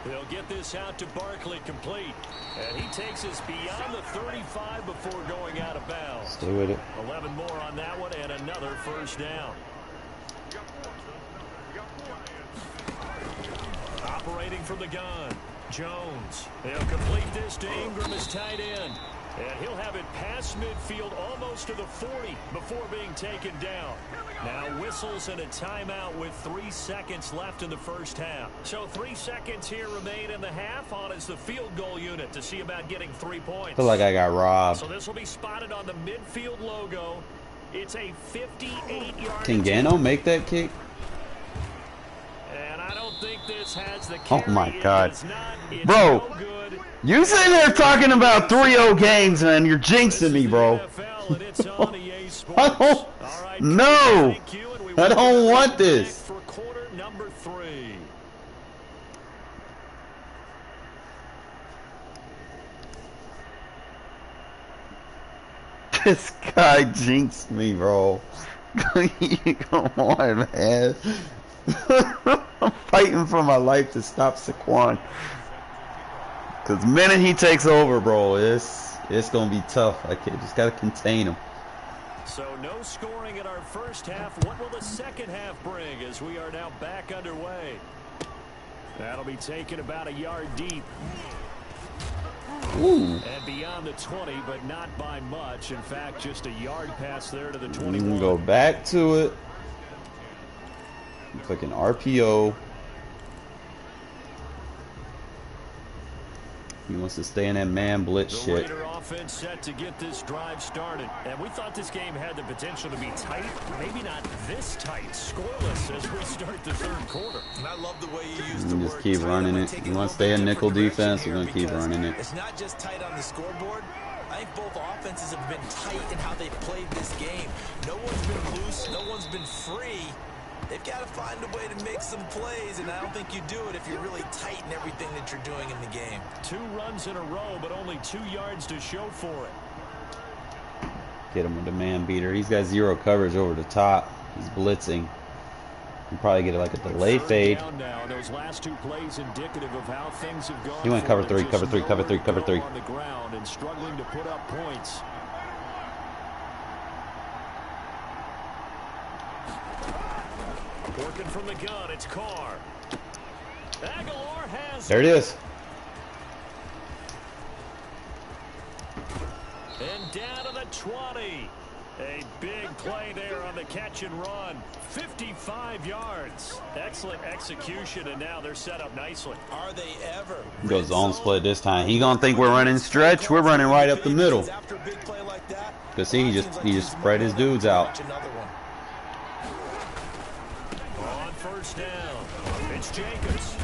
They'll get this out to Barkley complete. And he takes us beyond the 35 before going out of bounds. Stay with it. 11 more on that one and another 1st down. Operating from the gun, Jones. They'll complete this to Ingram as tight end. And he'll have it past midfield almost to the 40 before being taken down. Now whistles and a timeout with 3 seconds left in the 1st half. So 3 seconds here remain in the half on as the field goal unit to see about getting 3 points. Feel like I got robbed. So this will be spotted on the midfield logo. It's a 58-yard. Can Gano make that kick? And I don't think this has the Oh carry. my God. It does not. It's Bro. no good. You sitting there talking about 3-0 games, man. You're jinxing me, bro. NFL, and it's on EA Sports. I don't, All right, no. thank you, and we I don't welcome want you this. back for quarter number 3. This guy jinxed me, bro. Come on, man. I'm fighting for my life to stop Saquon. Because the minute he takes over, bro, it's going to be tough. I just got to contain him. So no scoring in our 1st half. What will the 2nd half bring as we are now back underway? That'll be taken about a yard deep. Ooh. And beyond the 20, but not by much. In fact, just a yard pass there to the We 21. can go back to it. Click an RPO. He wants to stay in that man blitz The shit. Raider offense set to get this drive started. And we thought this game had the potential to be tight. Maybe not this tight. Scoreless as we start the 3rd quarter. And I love the way you use We the can just word keep tight. running I'm it. gonna take You a want to little stay bit in nickel different defense, direction we're going to keep here running it. It's not just tight on the scoreboard. I think both offenses have been tight in how they've played this game. No one's been loose. No one's been free. They've got to find a way to make some plays, and I don't think you do it if you're really tight in everything that you're doing in the game. 2 runs in a row, but only 2 yards to show for it. Get him with the man beater. He's got 0 coverage over the top. He's blitzing. He'll probably get like a delay 3rd fade. down now. Those last 2 plays indicative of how things have gone. He went for cover them. 3, Just cover 3, cover 3, nowhere cover to 3. go on the ground and struggling to put up points. Working from the gun, it's Carr. Aguilar has There it is. And down to the 20. A big play there on the catch and run. 55 yards. Excellent execution, and now they're set up nicely. Are they ever? Go zone split this time. He gonna think we're running stretch. We're running right up the middle. After a big play like that, Cause see, he just spread his dudes out. another one. On 1st down, it's Jacobs.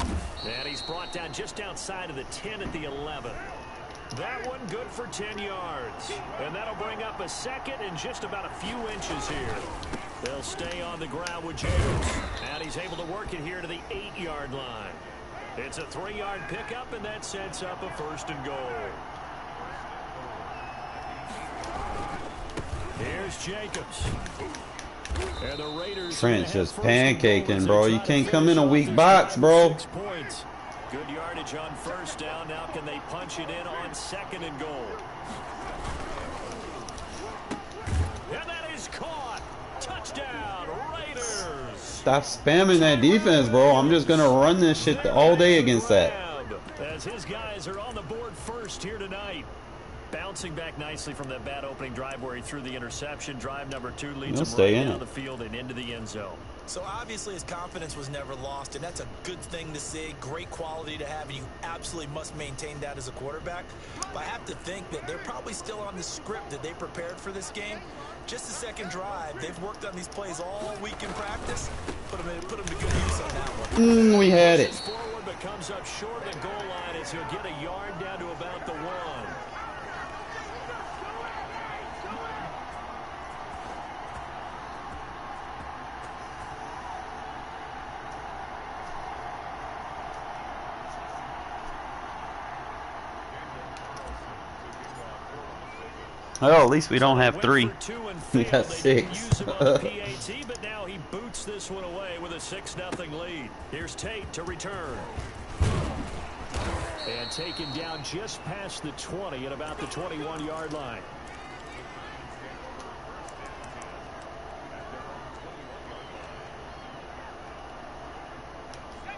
And he's brought down just outside of the 10 at the 11. That one good for 10 yards. And that'll bring up a 2nd and just about a few inches here. They'll stay on the ground with Jacobs. And he's able to work it here to the 8-yard line. It's a 3-yard pickup, and that sets up a 1st and goal. Here's Jacobs. And the Raiders Trent's just 1st and goal pancaking, as bro. they You try to can't come in finish a off weak this box, drive bro. with 6 points. Good yardage on 1st down. Now can they punch it in on 2nd and goal? And that is caught. Touchdown, Raiders. Stop spamming that defense, bro. I'm just gonna run this shit all day against that. As his guys are on the board 1st here tonight. Bouncing back nicely from that bad opening drive where he threw the interception. Drive number 2 leads He'll him stay right in down it. the field and into the end zone. So obviously his confidence was never lost, and that's a good thing to see. Great quality to have, and you absolutely must maintain that as a quarterback. But I have to think that they're probably still on the script that they prepared for this game. Just a second drive. They've worked on these plays all week in practice. Put them to good use on that one. We had it. Forward, but comes up short of the goal line as he'll get a yard down to about the 1. Well, at least we don't have 3. We got 6. But now he boots this one away with a 6-0 lead. Here's Tate to return. And taken down just past the 20 at about the 21-yard line.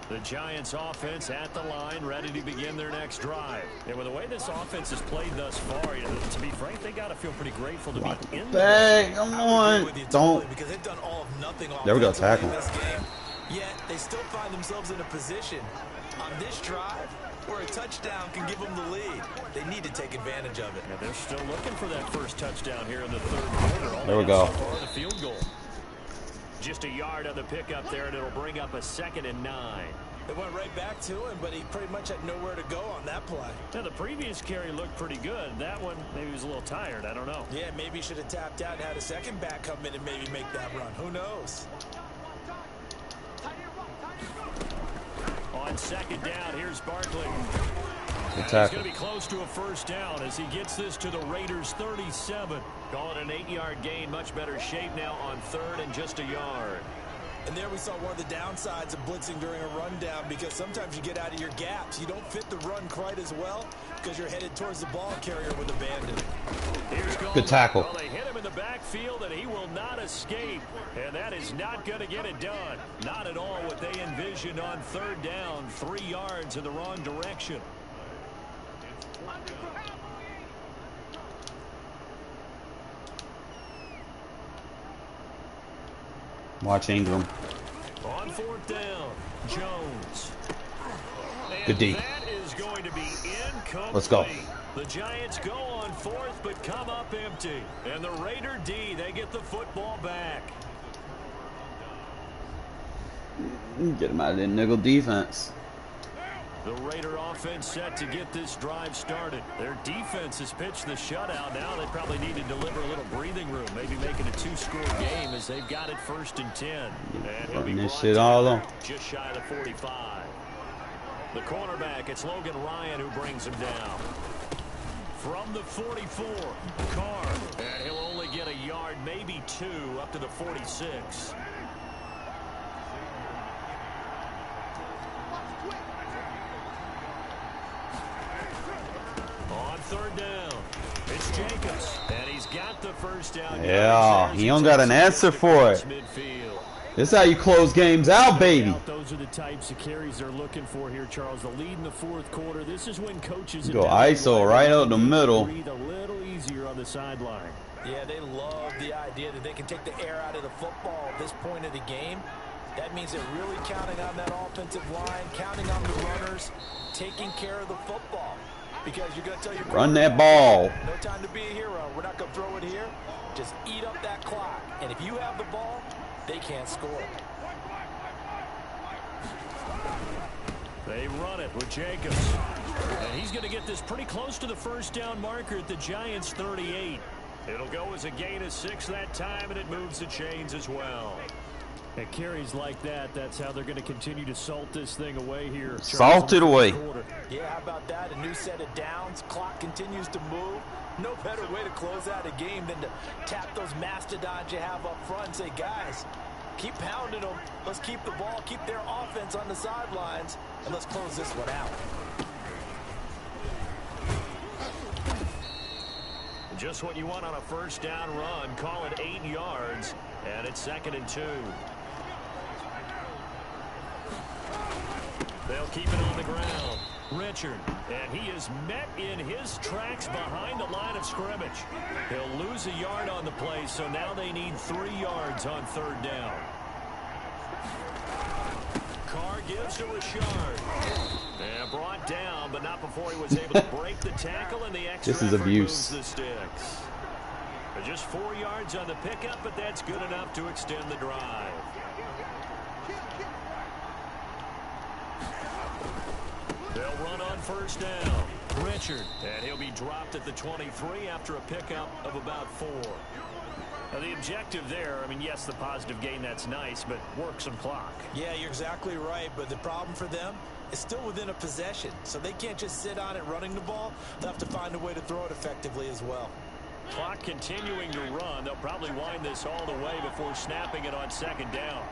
The Giants offense at the line, ready to begin their next drive. And with the way this offense has played thus far, to be frank, they got to feel pretty grateful to be in the come on. Don't. Because they've done all of nothing There we go, tackle. this game. Yet they still find themselves in a position on this drive where a touchdown can give them the lead. They need to take advantage of it. Yeah, they're still looking for that first touchdown here in the third quarter. There we go. The field goal. Just a yard on the pickup there, and it'll bring up a 2nd and 9. It went right back to him, but he pretty much had nowhere to go on that play. Now, the previous carry looked pretty good. That one, maybe he was a little tired. I don't know. Yeah, maybe he should have tapped out and had a second back come in and maybe make that run. Who knows? On 2nd down, here's Barkley. Good He's tackle. going to be close to a first down as he gets this to the Raiders' 37. Call it an 8-yard gain. Much better shape now on 3rd and just a yard. And there we saw one of the downsides of blitzing during a rundown, because sometimes you get out of your gaps. You don't fit the run quite as well because you're headed towards the ball carrier with abandon. Good tackle. Well, they hit him in the backfield, and he will not escape. And that is not going to get it done. Not at all what they envisioned on 3rd down. 3 yards in the wrong direction. Watch Ingram. On 4th down, Jones. Good D. That is going to be incomplete. Let's go. The Giants go on 4th, but come up empty. And the Raider D, they get the football back. Get him out of that nickel defense. The Raider offense set to get this drive started. Their defense has pitched the shutout. Now they probably need to deliver a little breathing room, maybe make it a 2-score game as they've got it 1st and 10. And he'll be Running this brought shit all down on. just shy of the 45. The cornerback, it's Logan Ryan who brings him down. From the 44, Carr. And he'll only get a yard, maybe 2, up to the 46. On 3rd down, it's Jacobs, and he's got the first down. Yeah, he don't got an answer for it. This is how you close games out, baby. Those are the types of carries they're looking for here, Charles. The lead in the 4th quarter. This is when coaches go ISO right out the middle. Breathe a little easier on the sideline. Yeah, they love the idea that they can take the air out of the football at this point of the game. That means they're really counting on that offensive line, counting on the runners, taking care of the football. Because you're going to tell your Run that ball. No time to be a hero. We're not going to throw it here. Just eat up that clock. And if you have the ball, they can't score. They run it with Jacobs. And he's going to get this pretty close to the first down marker at the Giants' 38. It'll go as a gain of 6 that time, and it moves the chains as well. At carries like that, that's how they're going to continue to salt this thing away here. Salt it away. Yeah, how about that? A new set of downs. Clock continues to move. No better way to close out a game than to tap those mastodons you have up front and say, guys, keep pounding them. Let's keep the ball, keep their offense on the sidelines, and let's close this one out. Just what you want on a first down run. Call it 8 yards, and it's 2nd and 2. They'll keep it on the ground. Richard, and he is met in his tracks behind the line of scrimmage. He'll lose a yard on the play, so now they need 3 yards on 3rd down. gives to Richard. And brought down, but not before he was able to break the tackle, and the extra This is effort abuse. moves the sticks. Just 4 yards on the pickup, but that's good enough to extend the drive. They'll run on first down. Richard, and he'll be dropped at the 23 after a pickup of about 4. Now the objective there, I mean, yes, the positive gain, that's nice, but work some clock. Yeah, you're exactly right, but the problem for them is still within a possession, so they can't just sit on it running the ball. They'll have to find a way to throw it effectively as well. Clock continuing to run. They'll probably wind this all the way before snapping it on second down.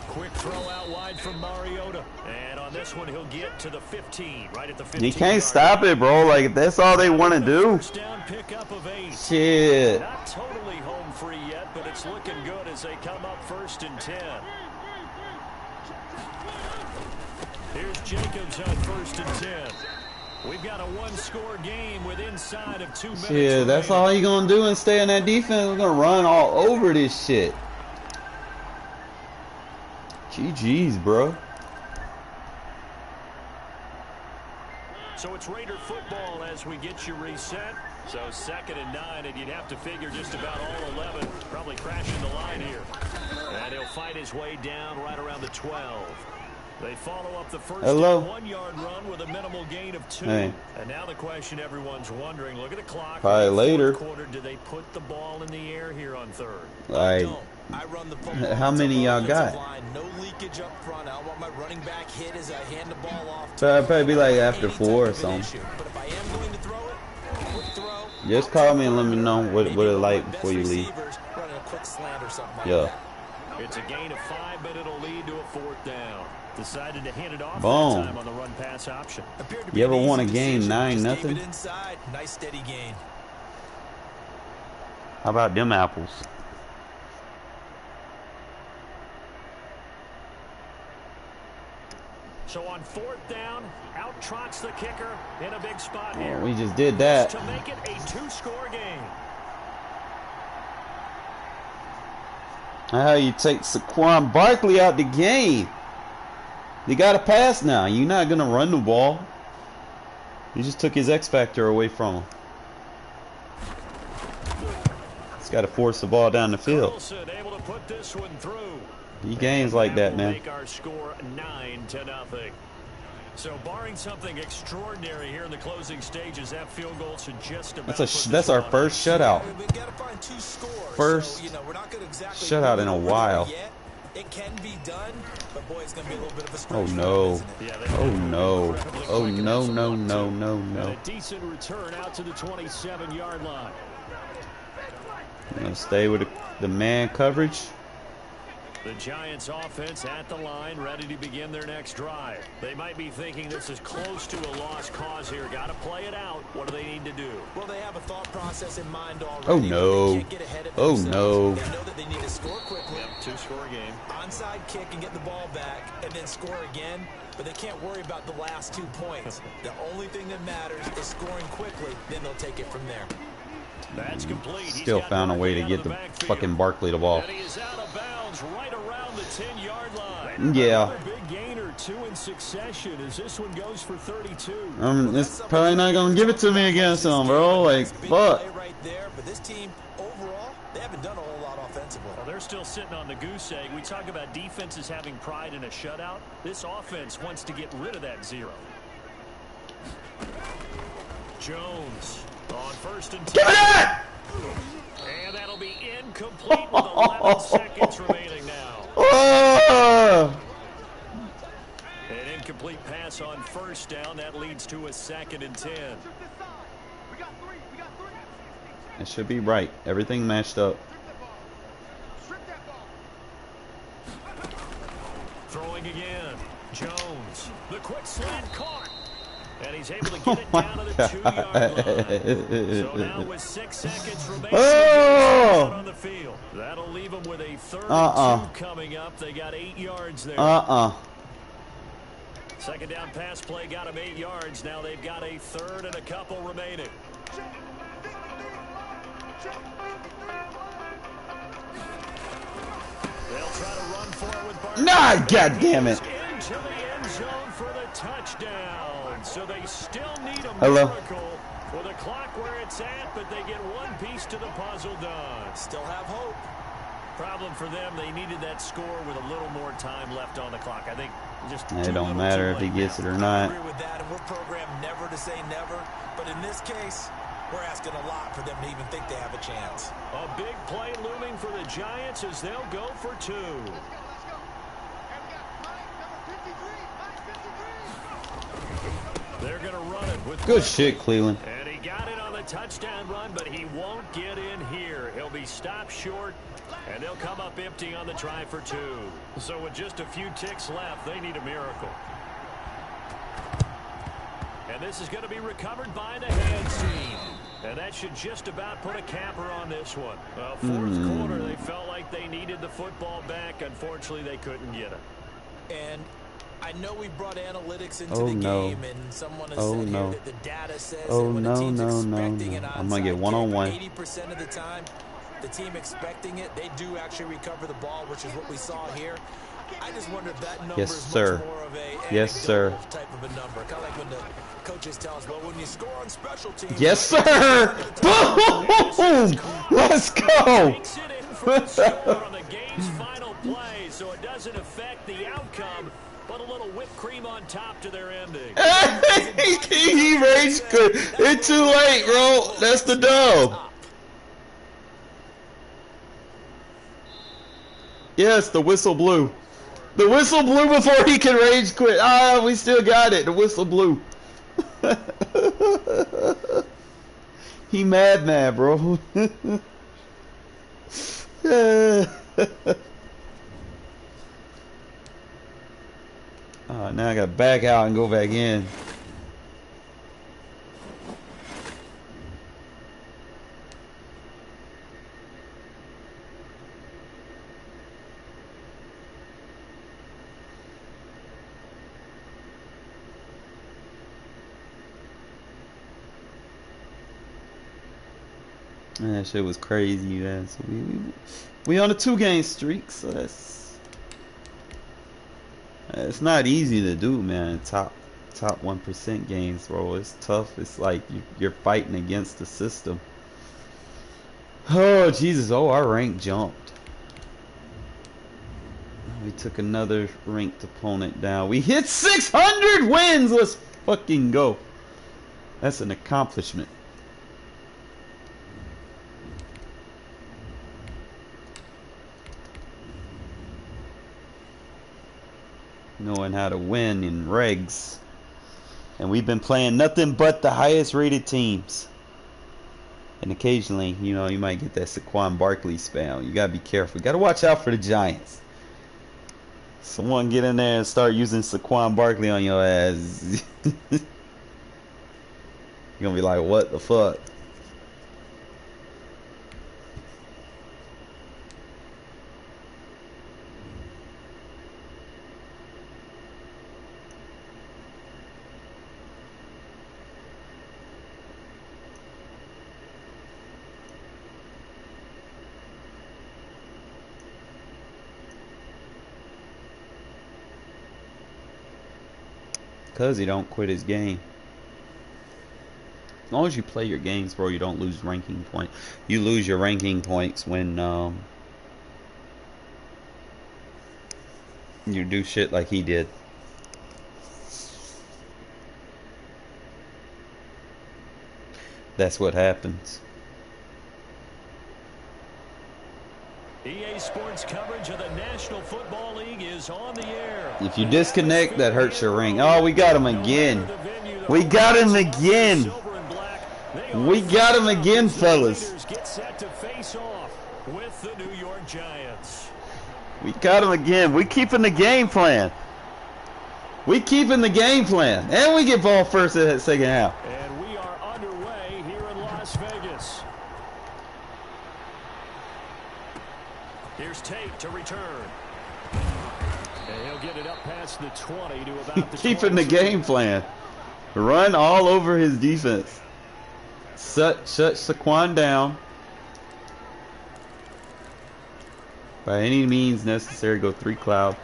Quick throw out wide from Mariota. And on this one, he'll get to the 15, right at the 15. You can't stop it, bro. Like, that's all they want to do. First down pickup of 8. Shit. Not totally home free yet, but it's looking good as they come up 1st and 10. Here's Jacobs on 1st and 10. We've got a 1-score game with inside of 2 minutes. Yeah, that's all you gonna do and stay in that defense. We're gonna run all over this shit. GG's, bro. So it's Raider football as we get you reset. So 2nd and 9, and you'd have to figure just about all 11 probably crashing the line here. And he'll fight his way down right around the 12. They follow up the first 1-yard run with a minimal gain of 2. Hey. And now the question everyone's wondering, look at the clock. Probably later. Quarter, do they put the ball in the air here on 3rd? Like, I run the football. how many y'all got? Line, no leakage up front. I want my running back hit as I hand the ball off. So I'd probably be like after 4 or something. But if I am going to throw it, quick throw. Just call me and let me know what it like before you leave. Running a quick slant or something like Yeah. that. It's a gain of 5, but it'll lead to a 4th down. Decided to hand it off Boom. that time on the run pass option. You ever won a game 9-0? Inside. Nice steady gain. How about them apples? So on 4th down, out trots the kicker in a big spot here. Oh, we just did that. To make it a 2-score game. How you take Saquon Barkley out the game? You got to pass now. You're not going to run the ball. You just took his X factor away from him. He's got to force the ball down the field. Wilson able to put this one through. He games like that, man. Make our score 9-0. So barring something extraordinary here in the closing stages, that field goal should just about That's our first shutout. We got to find 2 scores. First so, we're not gonna exactly shutout in a while. Yet. It can be done, but boy, it's going to be a little bit of a stretch. Oh no. Oh no. Oh no, no, no, no, And no. a decent return out to the 27-yard line. I'm going to stay with the man coverage. The Giants offense at the line, ready to begin their next drive. They might be thinking this is close to a lost cause here. Got to play it out. What do they need to do? Well, they have a thought process in mind already. Oh no. They can't get ahead of Oh themselves. no. They know that they need to score quickly. Yep, 2-score game. Onside kick and get the ball back and then score again. But they can't worry about the last 2 points. The only thing that matters is scoring quickly. Then they'll take it from there. That's complete. Still found a way to get the fucking Barkley the ball. And he is out of bounds right around the 10-yard line. Yeah. Another big gain or 2 in succession as this one goes for 32. It's probably not gonna give it to me against him, bro. Like, fuck. Right there, but this team overall, they haven't done a whole lot offensively. Well, they're still sitting on the goose egg. We talk about defenses having pride in a shutout. This offense wants to get rid of that 0. Jones on 1st and 10. Give me that! And that'll be incomplete with 11 seconds remaining now. Oh! An incomplete pass on 1st down. That leads to a 2nd and 10. It should be right. Everything matched up. Throwing again. Jones. The quick slant caught. And he's able to get it down to the 2-yard line. So now with 6 seconds remaining out on the field. That'll leave them with a 3rd and 2 coming up. They got 8 yards there. 2nd down pass play got them 8 yards. Now they've got a 3rd and a couple remaining. They'll try to run for it with Barkley. Nah, god damn it. Into the end zone for the touchdown. So they still need a Hello. miracle with a clock where it's at, but they get one piece to the puzzle done. Still have hope. Problem for them, they needed that score with a little more time left on the clock. I think just It don't matter if he gets it or I not. agree with that, and we're programmed never to say never. But in this case, we're asking a lot for them to even think they have a chance. A big play looming for the Giants as they'll go for two. Let's go. And we got Mike, number 53. They're going to run it with Good shit, Cleveland. And he got it on the touchdown run, but he won't get in here. He'll be stopped short, and they'll come up empty on the try for two. So with just a few ticks left, they need a miracle. And this is going to be recovered by the head team. And that should just about put a capper on this one. Well, fourth quarter, they felt like they needed the football back. Unfortunately, they couldn't get it. And I know we brought analytics into Oh, the no. game, and someone has Oh, said no. here that the data says Oh, that when no, a team's no, no, expecting no. an I'm gonna get onside one-on-one. kick, 80% of the time, the team expecting it, they do actually recover the ball, which is what we saw here. I just wonder if that number Yes, is sir. much more of a Yes, sir. anecdotal type of a number. Kind of like when the coaches tell us, well, when you score on special teams. Yes, sir. Boom. Let's go. Takes it in for a score on the game's final play, so it doesn't affect the outcome, but a little whipped cream on top to their ending. He rage good. It's too late, bro. That's the dub. Yes, the whistle blew. The whistle blew before he can rage quit. Ah, we still got it. The whistle blew. He mad, bro. Now I gotta back out and go back in. Man, that shit was crazy, man. So we on a 2-game streak, so it's not easy to do, man. Top 1% games, bro. It's tough. It's like you're fighting against the system. Oh Jesus! Oh, our rank jumped. We took another ranked opponent down. We hit 600 wins. Let's fucking go. That's an accomplishment. Knowing how to win in regs. And we've been playing nothing but the highest rated teams. And occasionally, you know, you might get that Saquon Barkley spam. You gotta be careful. You gotta watch out for the Giants. Someone get in there and start using Saquon Barkley on your ass. You're gonna be like, what the fuck? Because he don't quit his game. As long as you play your games, bro, you don't lose ranking points. You lose your ranking points when you do shit like he did. That's what happens. EA Sports coverage of the National Football League is on the air. If you disconnect, that hurts your ring. Oh, we got him again. We got him again. We got him again, fellas. Get set to face off with the New York Giants. We got him again. We keeping the game plan. We keeping the game plan. And we get ball first at that second half. And we are underway here in Las Vegas. Here's Tate to return. And he'll get it up past the 20 to about the Keeping the 22. game plan. Run all over his defense. Shut Saquon down. By any means necessary, go 3 cloud.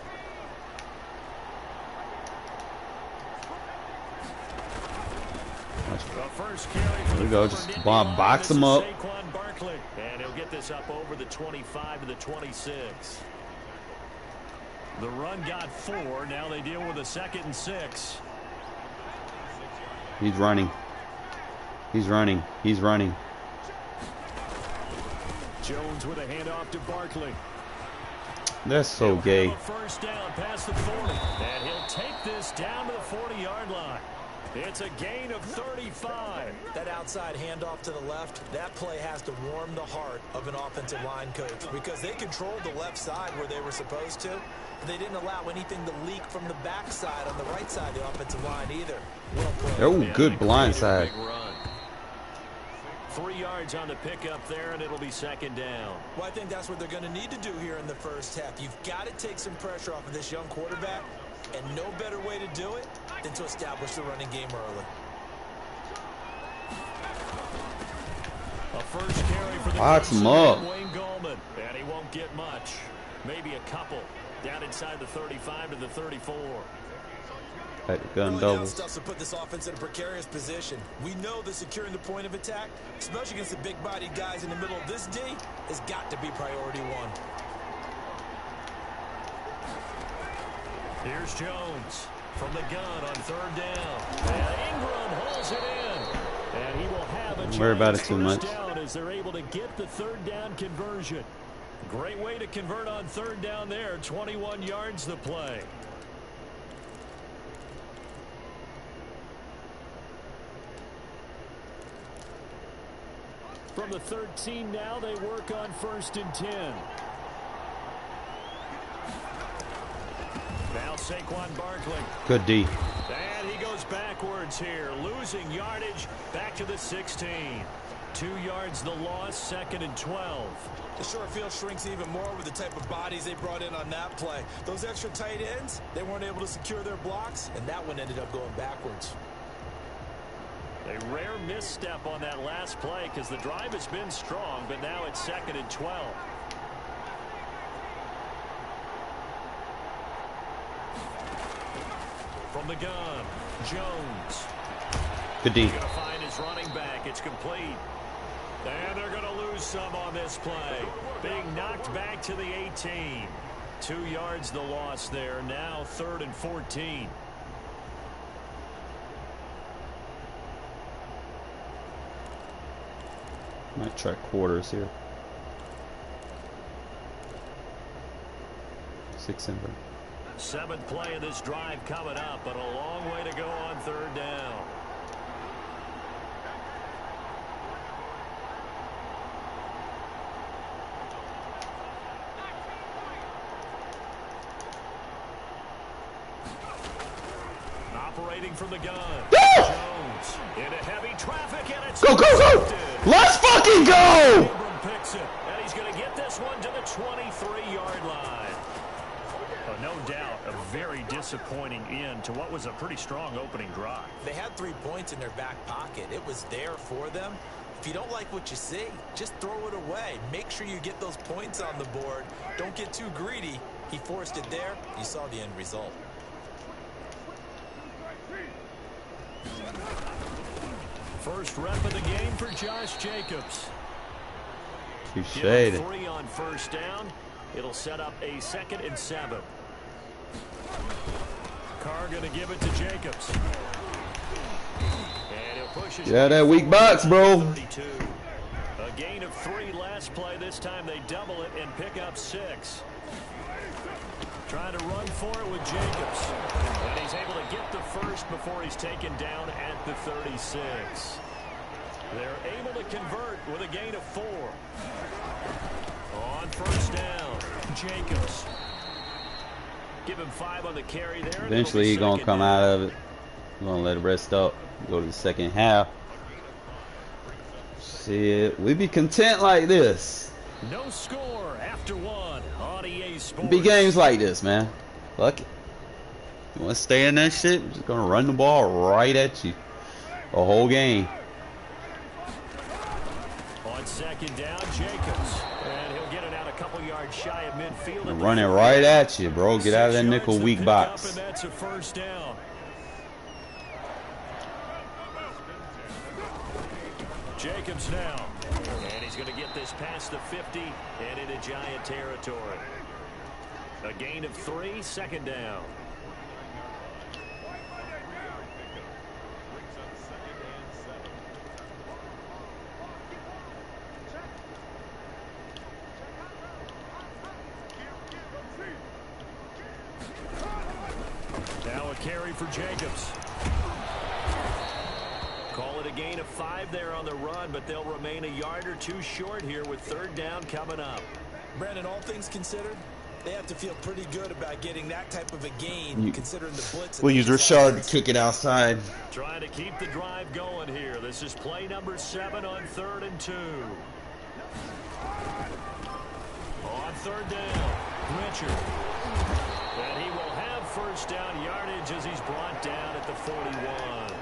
There we go. Just box him up. And he'll get this up over the 25 to the 26. The run got 4. Now they deal with a 2nd and 6. He's running. He's running. He's running. Jones with a handoff to Barkley. That's so gay. First down past the 40. And he'll take this down to the 40-yard line. It's a gain of 35. That outside handoff to the left, that play has to warm the heart of an offensive line coach because they controlled the left side where they were supposed to, but they didn't allow anything to leak from the backside on the right side of the offensive line either. Well played. Oh, good blind side. 3 yards on the pickup there, and it'll be 2nd down. Well, I think that's what they're going to need to do here in the first half. You've got to take some pressure off of this young quarterback, and no better way to do it than to establish the running game early. A first carry for the box him up. Wayne Gallman, and he won't get much. Maybe a couple down inside the 35 to the 34. Gun doubles. Stuff to put this offense in a precarious position. We know that securing the point of attack, especially against the big-bodied guys in the middle of this D, has got to be priority 1. Here's Jones from the gun on 3rd down. And Ingram hauls it in. And he will have a Don't worry about it too first much. down as they're able to get the 3rd down conversion. Great way to convert on 3rd down there. 21 yards the play. From the 13 now, they work on 1st and 10. Now Saquon Barkley. Good D. And he goes backwards here, losing yardage back to the 16. 2 yards the loss, 2nd and 12. The short field shrinks even more with the type of bodies they brought in on that play. Those extra tight ends, they weren't able to secure their blocks, and that one ended up going backwards. A rare misstep on that last play because the drive has been strong, but now it's 2nd and 12. From the gun, Jones. Good D. He's going to find his running back. It's complete. And they're going to lose some on this play. Being knocked back to the 18. 2 yards the loss there. Now 3rd and 14. Might try quarters here. 6 in. 7th play of this drive coming up, but a long way to go on 3rd down. Operating from the gun. Jones into heavy traffic, and it's Go, go, go! Let's fucking go! Ingram picks it, and he's going to get this one to the 23-yard line. No doubt a very disappointing end to what was a pretty strong opening drive. They had 3 points in their back pocket. It was there for them. If you don't like what you see, just throw it away. Make sure you get those points on the board. Don't get too greedy. He forced it there. You saw the end result. First rep of the game for Josh Jacobs. Touche. 3 on 1st down. It'll set up a 2nd and 7. Carr going to give it to Jacobs. And he'll push his Yeah, that weak box, bro. 32. A gain of 3 last play. This time they double it and pick up 6. Trying to run for it with Jacobs. And he's able to get the first before he's taken down at the 36. They're able to convert with a gain of 4. On 1st down, Jacobs. Give him 5 on the carry there. Eventually he's going to come out of it. We're going to let it rest up. Go to the 2nd half. Shit, we be content like this. No score after 1 on EA Sports. Big games like this, man. Fuck it. You want to stay in that shit? We're just going to run the ball right at you. The whole game. On 2nd down, Jacobs. And he'll get it out a couple yards yards shy of midfield. Run it right at you, bro. Get out of that nickel weak box. And that's a first down. Jacobs now. And he's going to get this past the 50 and into Giant territory. A gain of 3, second down. Now a carry for Jacobs. Call it a gain of 5 there on the run, but they'll remain a yard or 2 short here with third down coming up. Brandon, all things considered, they have to feel pretty good about getting that type of a gain, considering the blitz. We'll use Rashard to kick it outside. Trying to keep the drive going here. This is play number 7 on 3rd and 2. On third down, Richard. And he will have first down yardage as he's brought down at the 41.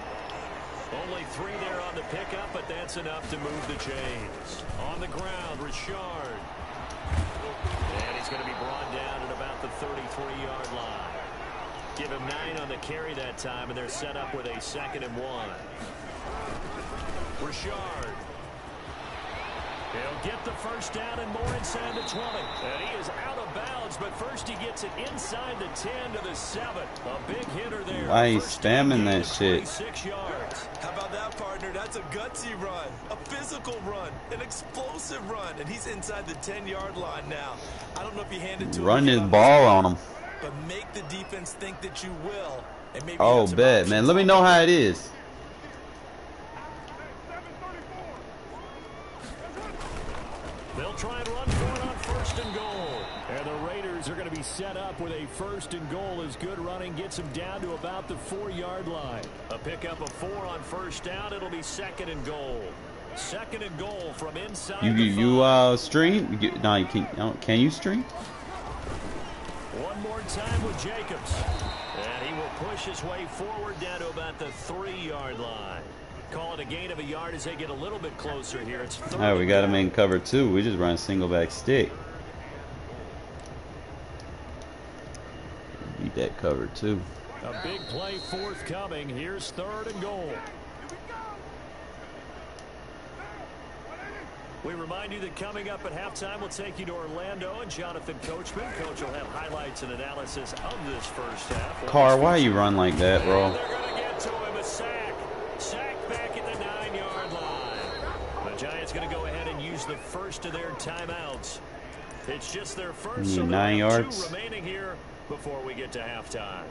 Only 3 there on the pickup, but that's enough to move the chains. On the ground, Richard. And he's going to be brought down at about the 33-yard line. Give him 9 on the carry that time, and they're set up with a 2nd and 1. Richard. He'll get the first down and more inside the 20. And he is out of bounds, but first he gets it inside the 10 to the 7. A big hitter there. Why he's spamming that shit? 6 yards. How about that, partner? That's a gutsy run, a physical run, an explosive run, and he's inside the 10-yard line now. I don't know if you handed to him. Run his ball on him. But make the defense think that you will. And maybe Oh, bet, man. Let me know how it is. They'll try and run for it on 1st and goal. And the Raiders are going to be set up with a 1st and goal as good running gets them down to about the 4-yard line. A pickup of 4 on 1st down. It'll be 2nd and goal. 2nd and goal from inside You stream? No, you can't. Can you stream? One more time with Jacobs. And he will push his way forward down to about the 3-yard line. Call it a gain of a yard as they get a little bit closer here. It's All right, we got him in cover 2. We just run single back stick. Beat that cover 2. A big play forthcoming. Here's 3rd and goal. We remind you that coming up at halftime, we'll take you to Orlando and Jonathan Coachman. Coach will have highlights and analysis of this first half. Carr, why you run like that, bro? They're going to get to him. A sack. Sack back at the 9-yard line. The Giants going to go ahead and use the first of their timeouts. It's just their first, so 9 yards. 2 remaining here before we get to halftime.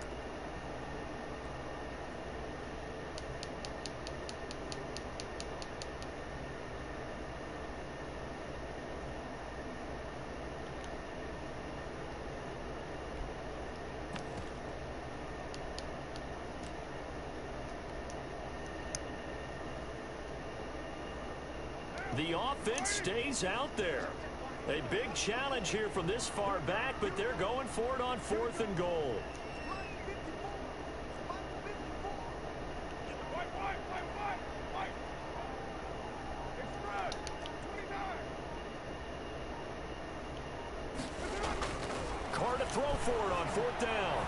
The offense stays out there. A big challenge here from this far back, but they're going for it on 4th and goal. Carr to throw for it on 4th down.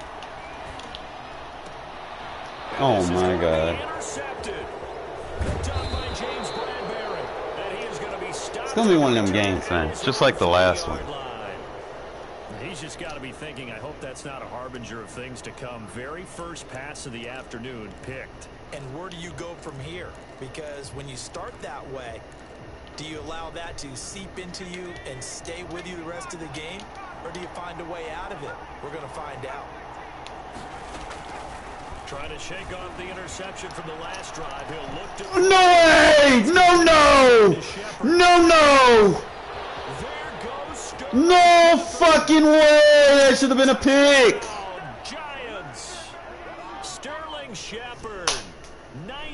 Oh my God. Intercepted. Picked up by James Bradbury. And he is going to be stopped. It's gonna be one of them games, man. Just like the last one. He's just got to be thinking, I hope that's not a harbinger of things to come. Very first pass of the afternoon picked. And where do you go from here? Because when you start that way, do you allow that to seep into you and stay with you the rest of the game? Or do you find a way out of it? We're going to find out. Trying to shake off the interception from the last drive. He'll look to... No way! No, no! No, no! No fucking way! That should have been a pick! Giants. Sterling Shepard.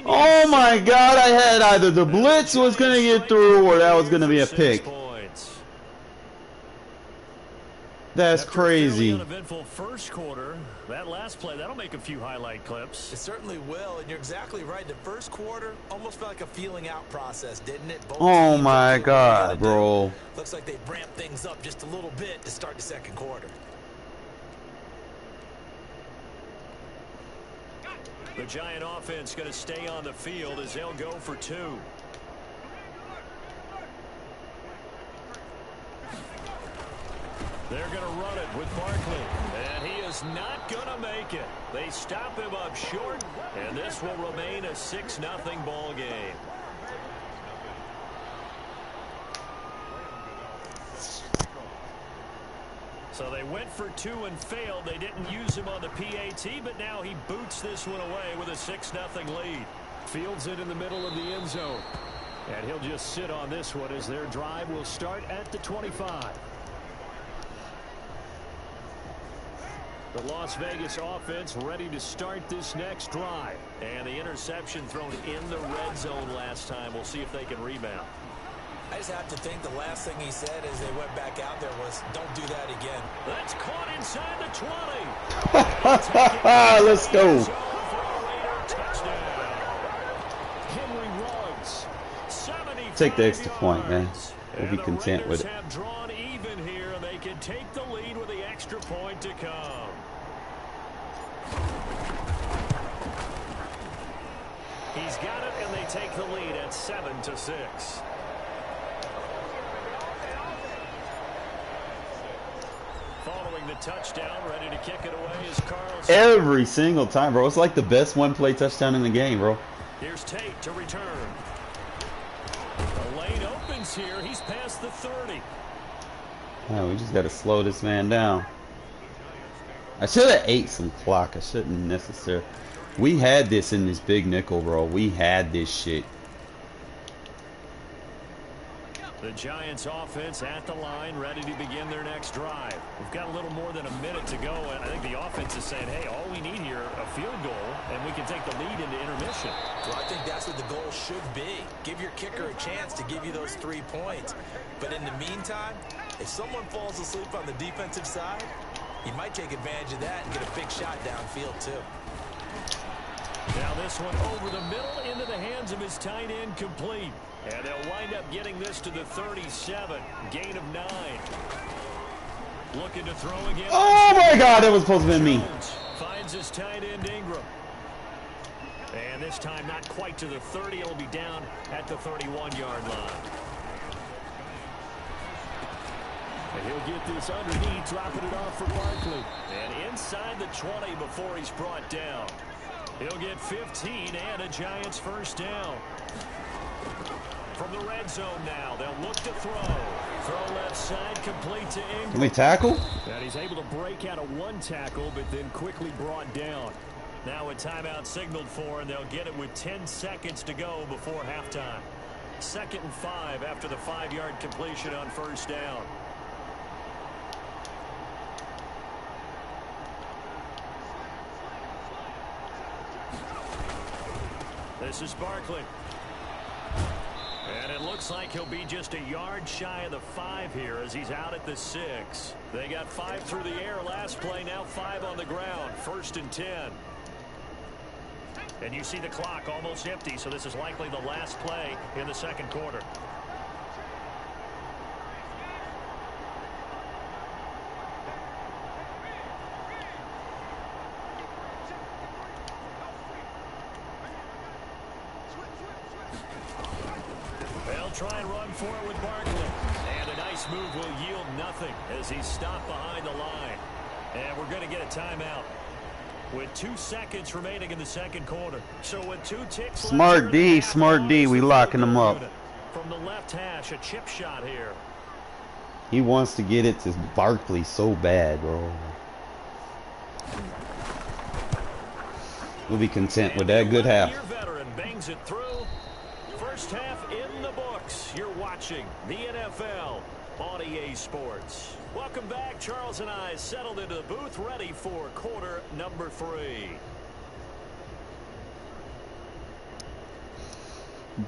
Oh my God, I had either the blitz was going to get through or that was going to be a pick. That's After a fairly crazy. uneventful first quarter, that last play, that'll make a few highlight clips. It certainly will, and you're exactly right. The first quarter almost felt like a feeling out process, didn't it? Both Oh teams my unsure what they're God, going to do. bro. Looks like they've ramped things up just a little bit to start the second quarter. The Giant offense going to stay on the field as they'll go for two. They're going to run it with Barkley, and he is not going to make it. They stop him up short, and this will remain a 6-0 ball game. So they went for two and failed. They didn't use him on the PAT, but now he boots this one away with a 6-0 lead. Fields it in the middle of the end zone. And he'll just sit on this one as their drive will start at the 25. The Las Vegas offense ready to start this next drive. And the interception thrown in the red zone last time. We'll see if they can rebound. I just have to think the last thing he said as they went back out there was, don't do that again. That's caught inside the 20. Let's go. Take the extra point, man. We'll be content with it. Have drawn even here, and they can take the lead with the extra point to come. He's got it, and they take the lead at 7-6. Following the touchdown, ready to kick it away is Carlson. Every single time, bro. It's like the best one-play touchdown in the game, bro. Here's Tate to return. The lane opens here. He's past the 30. Man, we just got to slow this man down. I should have ate some clock. I shouldn't necessarily. We had this in this big nickel, bro. We had this shit. The Giants offense at the line, ready to begin their next drive. We've got a little more than a minute to go, and I think the offense is saying, hey, all we need here, a field goal, and we can take the lead into intermission. Well, I think that's what the goal should be. Give your kicker a chance to give you those 3 points. But in the meantime, if someone falls asleep on the defensive side, you might take advantage of that and get a big shot downfield, too. Now this one over the middle into the hands of his tight end, complete. And they'll wind up getting this to the 37. Gain of 9. Looking to throw again. Oh my God, that was supposed to be me. Finds his tight end Ingram. And this time not quite to the 30. It'll be down at the 31-yard line. And he'll get this underneath, dropping it off for Barkley. And inside the 20 before he's brought down. He'll get 15 and a Giants first down. From the red zone now, they'll look to throw. Throw left side, complete to Ingram. Can we tackle? And he's able to break out of one tackle, but then quickly brought down. Now a timeout signaled for, and they'll get it with 10 seconds to go before halftime. 2nd and 5 after the 5-yard completion on first down. This is Barkley. And it looks like he'll be just a yard shy of the 5 here as he's out at the 6. They got 5 through the air last play, now 5 on the ground. 1st and 10. And you see the clock almost empty, so this is likely the last play in the second quarter. Try and run for it with Barkley. And a nice move will yield nothing as he's stopped behind the line. And we're going to get a timeout with 2 seconds remaining in the second quarter. So with 2 ticks Smart D, smart D. We locking them up. From the left hash, a chip shot here. He wants to get it to Barkley so bad, bro. We'll be content with that good half. Veteran bangs it through. First half in the books. You're watching the NFL on EA Sports. Welcome back. Charles and I settled into the booth, ready for quarter number 3.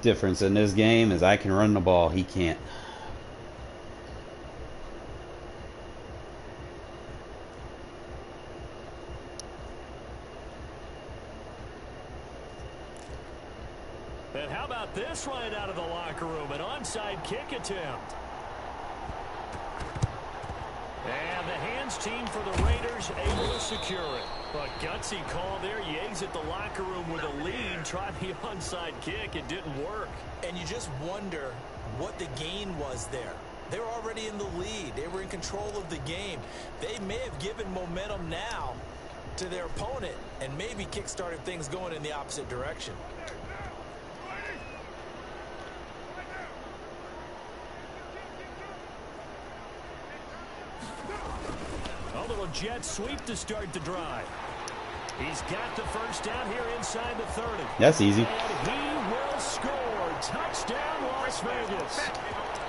Difference in this game is I can run the ball. He can't. And how about this right out of the locker room? An onside kick attempt. And the hands team for the Raiders able to secure it. A gutsy call there. You exit the locker room with a lead. Try the onside kick. It didn't work. And you just wonder what the gain was there. They were already in the lead. They were in control of the game. They may have given momentum now to their opponent and maybe kick-started things going in the opposite direction. A little jet sweep to start the drive. He's got the first down here inside the 30. That's easy. And he will score. Touchdown, Las Vegas.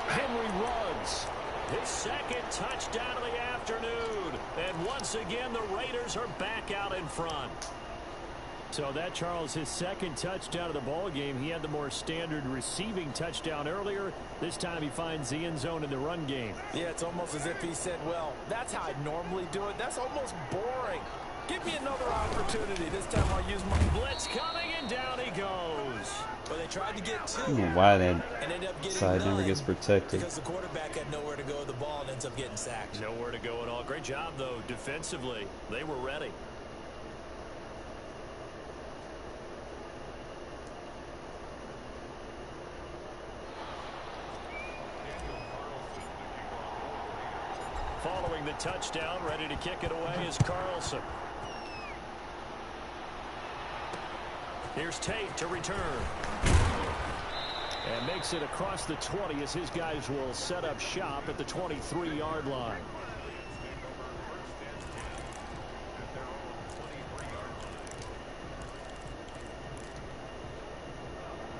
Henry Ruggs, his second touchdown of the afternoon. And once again, the Raiders are back out in front. So that, Charles, his second touchdown of the ball game. He had the more standard receiving touchdown earlier. This time he finds the end zone in the run game. Yeah, it's almost as if he said, well, that's how I normally do it. That's almost boring. Give me another opportunity. This time I'll use my blitz coming, and down he goes. But they tried to get two. I don't know why that and ended up getting side never gets protected. Because the quarterback had nowhere to go with the ball and ends up getting sacked. Nowhere to go at all. Great job, though, defensively. They were ready. Following the touchdown, ready to kick it away is Carlson. Here's Tate to return. And makes it across the 20 as his guys will set up shop at the 23-yard line.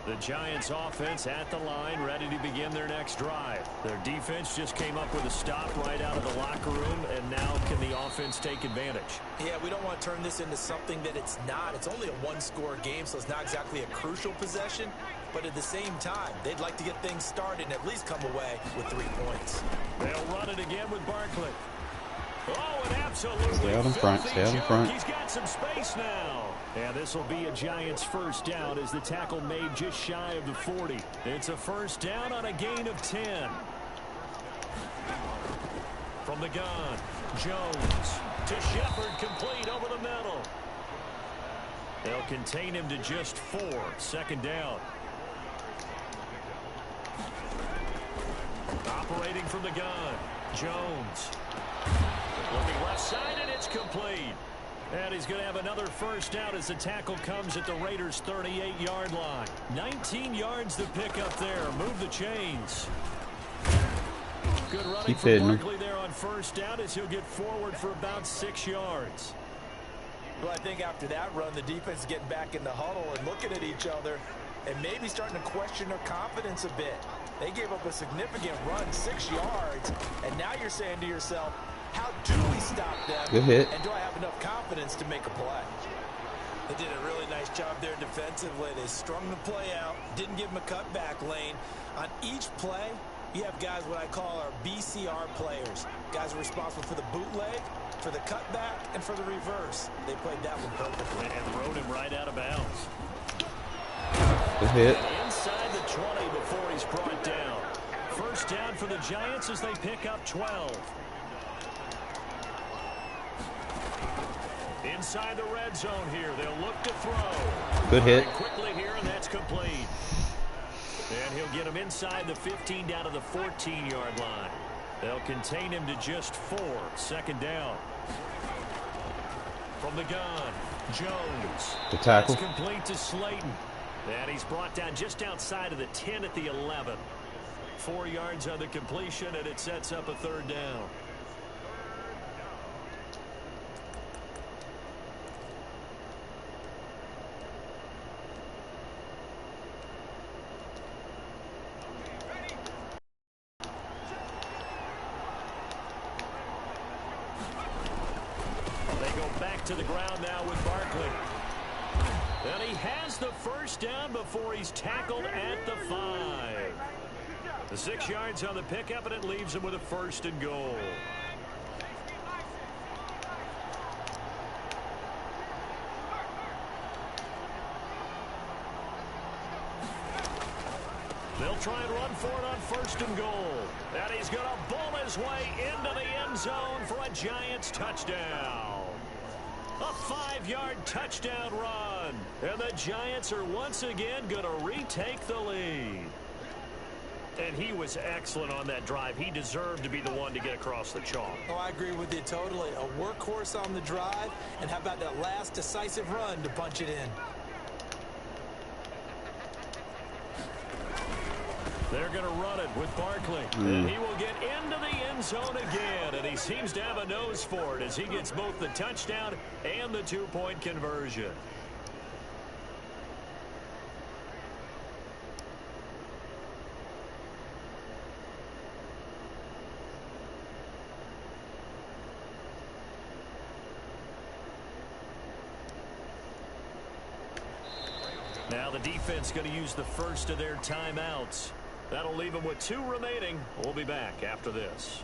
The Giants offense at the line, ready to begin their next drive. Their defense just came up with a stop right out of the locker room, and now can the offense take advantage? Yeah, we don't want to turn this into something that it's not. It's only a one-score game, so it's not exactly a crucial possession. But at the same time, they'd like to get things started and at least come away with 3 points. They'll run it again with Barkley. Oh, an absolutely stay out in front, stay out in front. He's got some space now. And this will be a Giants first down as the tackle made just shy of the 40. It's a first down on a gain of 10. From the gun, Jones to Shepard, complete over the middle. They'll contain him to just 4. Second down. Operating from the gun, Jones. Looking left side, and it's complete. And he's going to have another first down as the tackle comes at the Raiders' 38-yard line. 19 yards to pick up there. Move the chains. Good running from Barkley there on first down as he'll get forward for about 6 yards. Well, I think after that run, the defense is getting back in the huddle and looking at each other and maybe starting to question their confidence a bit. They gave up a significant run, 6 yards, and now you're saying to yourself, how do we stop them? Good hit. And do I have enough confidence to make a play? They did a really nice job there defensively. They strung the play out, didn't give them a cutback lane. On each play, you have guys what I call our BCR players. Guys are responsible for the bootleg, for the cutback, and for the reverse. They played that one perfectly. And rode him right out of bounds. Good hit. Inside the 20 before he's brought down. First down for the Giants as they pick up 12. Inside the red zone here. They'll look to throw. Good hit. Quickly here, and that's complete. And he'll get him inside the 15 down to the 14-yard line. They'll contain him to just 4. Second down. From the gun, Jones. The tackle. That's complete to Slayton. And he's brought down just outside of the 10 at the 11. 4 yards on the completion, and it sets up a third down. To the ground now with Barkley. And he has the first down before he's tackled at the 5. The 6 yards on the pickup, and it leaves him with a first and goal. They'll try and run for it on 1st and goal. And he's going to bull his way into the end zone for a Giants touchdown. A 5-yard touchdown run. And the Giants are once again going to retake the lead. And he was excellent on that drive. He deserved to be the one to get across the chalk. Oh, I agree with you totally. A workhorse on the drive. And how about that last decisive run to punch it in? They're going to run it with Barkley. And he will get into the end zone again. And he seems to have a nose for it as he gets both the touchdown and the 2-point conversion. Now the defense going to use the first of their timeouts. That'll leave them with 2 remaining. We'll be back after this.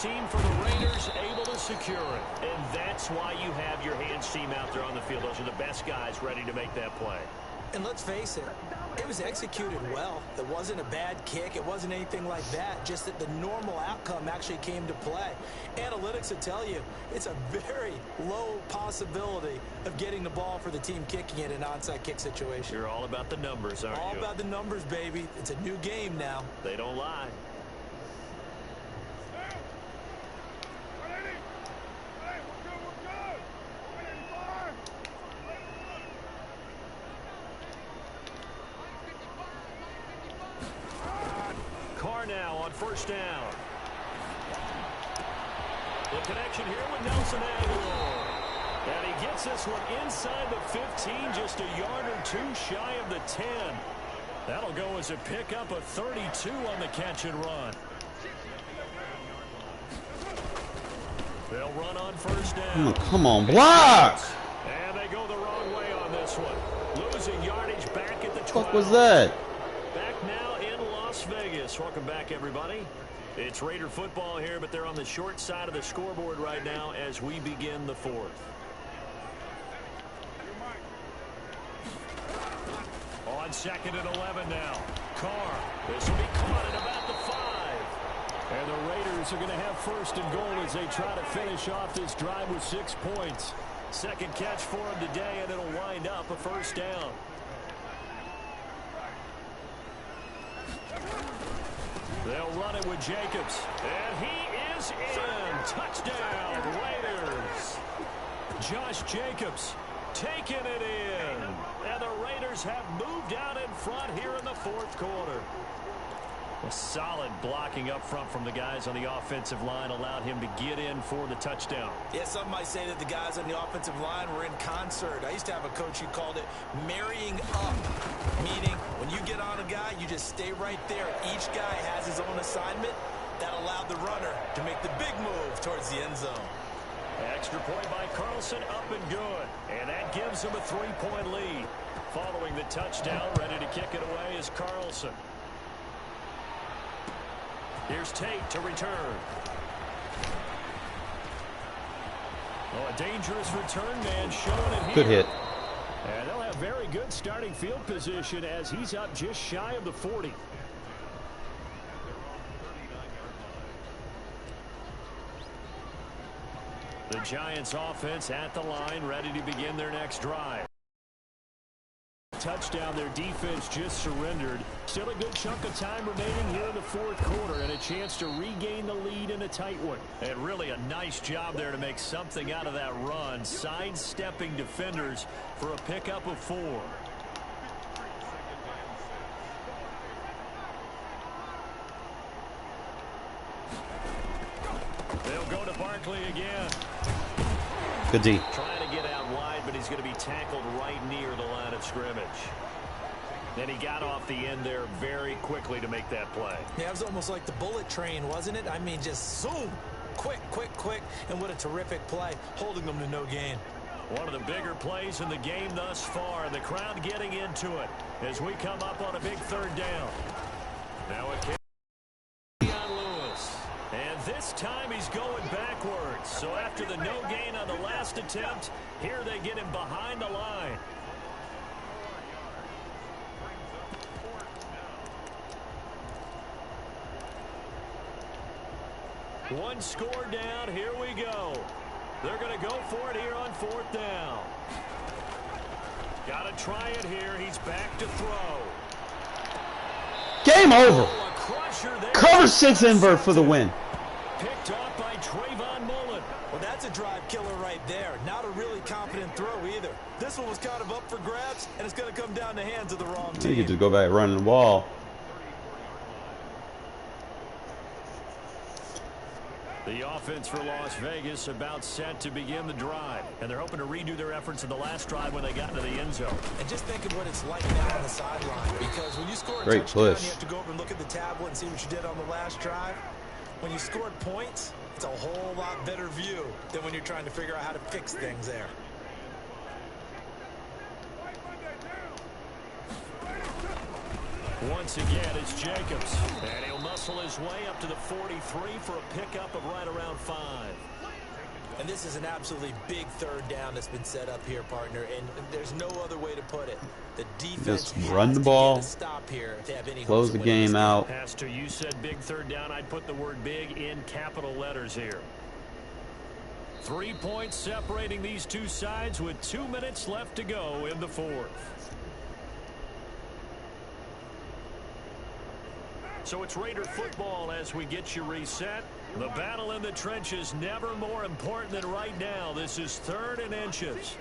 Team for the Raiders able to secure it. And that's why you have your hands team out there on the field. Those are the best guys ready to make that play. And let's face it, it was executed well. It wasn't a bad kick. It wasn't anything like that. Just that the normal outcome actually came to play. Analytics will tell you it's a very low possibility of getting the ball for the team kicking it in an onside kick situation. You're all about the numbers, aren't you? All about the numbers, baby. It's a new game now. They don't lie. Now on 1st down. The connection here with Nelson Aguilar. And he gets this one inside the 15, just a yard or 2 shy of the 10. That'll go as a pickup of 32 on the catch and run. They'll run on 1st down. Oh, come on, block! And they go the wrong way on this one. Losing yardage back at the 12. What the fuck was that? Back now in Las Vegas. Welcome back, everybody. It's Raider football here, but they're on the short side of the scoreboard right now as we begin the 4th. On 2nd and 11 now. Carr. This will be caught at about the 5. And the Raiders are going to have 1st and goal as they try to finish off this drive with 6 points. Second catch for him today, and it'll wind up a 1st down. They'll run it with Jacobs. And he is in. Touchdown, Raiders. Josh Jacobs taking it in. And the Raiders have moved out in front here in the 4th quarter. A solid blocking up front from the guys on the offensive line allowed him to get in for the touchdown. Yeah, some might say that the guys on the offensive line were in concert. I used to have a coach who called it marrying up, meaning when you get on a guy, you just stay right there. Each guy has his own assignment. That allowed the runner to make the big move towards the end zone. Extra point by Carlson, up and good. And that gives him a 3-point lead. Following the touchdown, ready to kick it away is Carlson. Here's Tate to return. Oh, a dangerous return man showing it here. Good hit. And they'll have very good starting field position as he's up just shy of the 40. The Giants offense at the line, ready to begin their next drive. Touchdown, their defense just surrendered. Still a good chunk of time remaining here in the 4th quarter and a chance to regain the lead in a tight one. And really a nice job there to make something out of that run, sidestepping defenders for a pickup of 4. They'll go to Barkley again. Good D. Trying to get out wide, but he's going to be tackled right near the line of scrimmage. Then he got off the end there very quickly to make that play. Yeah, it was almost like the bullet train, wasn't it? I mean, just zoom, Quick, and what a terrific play, holding them to no gain. One of the bigger plays in the game thus far. The crowd getting into it as we come up on a big third down. Now it carry on Lewis. And this time he's going backwards. So after the no gain on the last attempt, here they get him behind the line. One score down. Here we go. They're going to go for it here on fourth down. Got to try it here. He's back to throw. Game over. Oh, Cover 6 invert for the win. Picked off by Trayvon Mullen. Well, that's a drive killer right there. Not a really confident throw either. This one was kind of up for grabs, and it's going to come down the hands of the wrong team. You could just go back running the ball. The offense for Las Vegas about set to begin the drive. And they're hoping to redo their efforts in the last drive when they got into the end zone. And just think of what it's like now on the sideline. Because when you score a Great touchdown, push. you have to go over and look at the tablet and see what you did on the last drive. When you scored points, it's a whole lot better view than when you're trying to figure out how to fix things there. Once again, it's Jacobs. And he'll muscle his way up to the 43 for a pickup of right around 5. And this is an absolutely big third down that's been set up here, partner. And there's no other way to put it. The defense Just run the ball, stop here if they have any close the game out. Pastor, you said big third down. I'd put the word big in capital letters here. 3 points separating these two sides with 2 minutes left to go in the fourth. So it's Raider football as we get you reset. The battle in the trenches never more important than right now. This is 3rd and inches.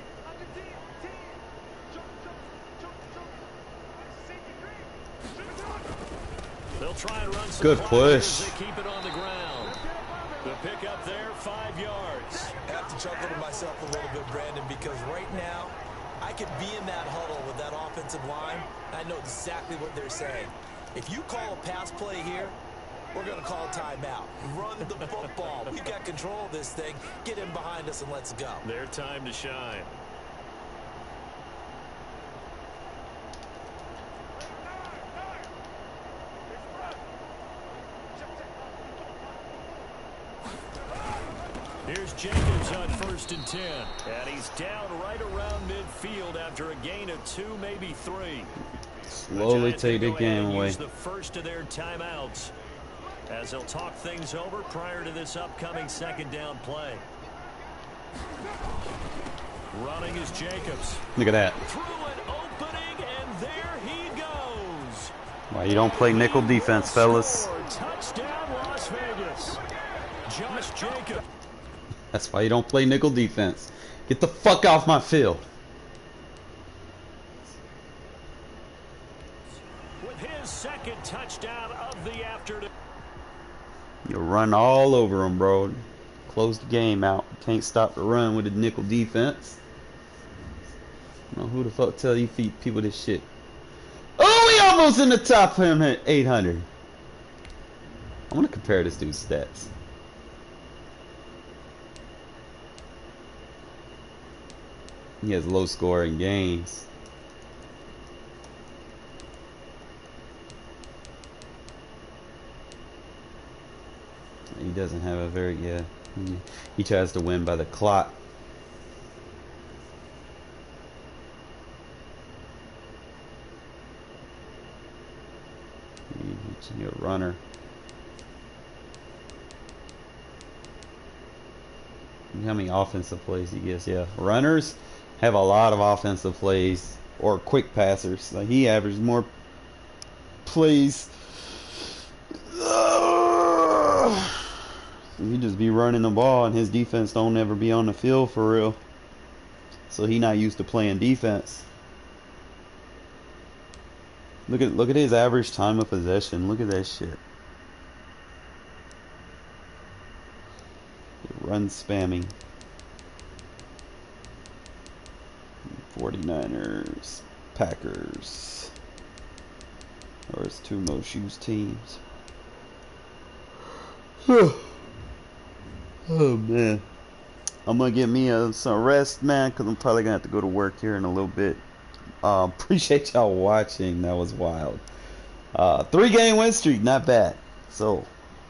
They'll try and run some Good push. They keep it on the ground. The pickup there, 5 yards. I have to chuckle to myself a little bit, Brandon, because right now I could be in that huddle with that offensive line. I know exactly what they're saying. If you call a pass play here, we're going to call a timeout. Run the football. We've got control of this thing. Get him behind us and let's go. Their time to shine. Here's Jacobs on 1st and 10. And he's down right around midfield after a gain of 2, maybe 3. Slowly take the game away. The first of their timeouts as they'll talk things over prior to this upcoming 2nd down play. Running is Jacobs. Look at that. Through an opening, and there he goes. Why you don't play nickel defense, fellas? Touchdown, Las Vegas. Josh Jacobs. That's why you don't play nickel defense. Get the fuck off my field. With his 2nd touchdown of the afternoon. You run all over them, bro. Close the game out. Can't stop the run with the nickel defense. I don't know who the fuck tell you people this shit. Oh, we almost in the top of him at 800. I want to compare this dude's stats. He has low scoring games. He doesn't have a very, he tries to win by the clock. He's a runner. How many offensive plays he gets? Yeah, runners have a lot of offensive plays or quick passers. Like he averages more plays. He just be running the ball, and his defense don't ever be on the field for real. So he not used to playing defense. Look at his average time of possession. Look at that shit. Run spamming. 49ers, Packers. Or it's two most used teams. Oh man, I'm gonna get me some rest, man, because I'm probably gonna have to go to work here in a little bit. Appreciate y'all watching. That was wild. 3-game win streak, not bad. So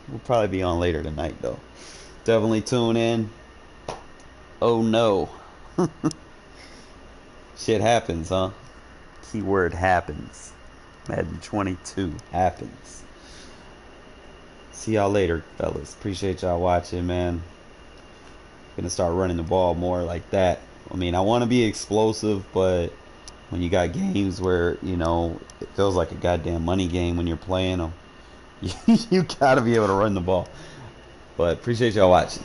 we'll probably be on later tonight though. Definitely tune in. Oh no. Shit happens, huh? Keyword happens. Madden 22 happens. See y'all later, fellas. Appreciate y'all watching, man. Gonna start running the ball more like that. I mean, I want to be explosive, but when you got games where, you know, it feels like a goddamn money game when you're playing them, you gotta be able to run the ball. But appreciate y'all watching.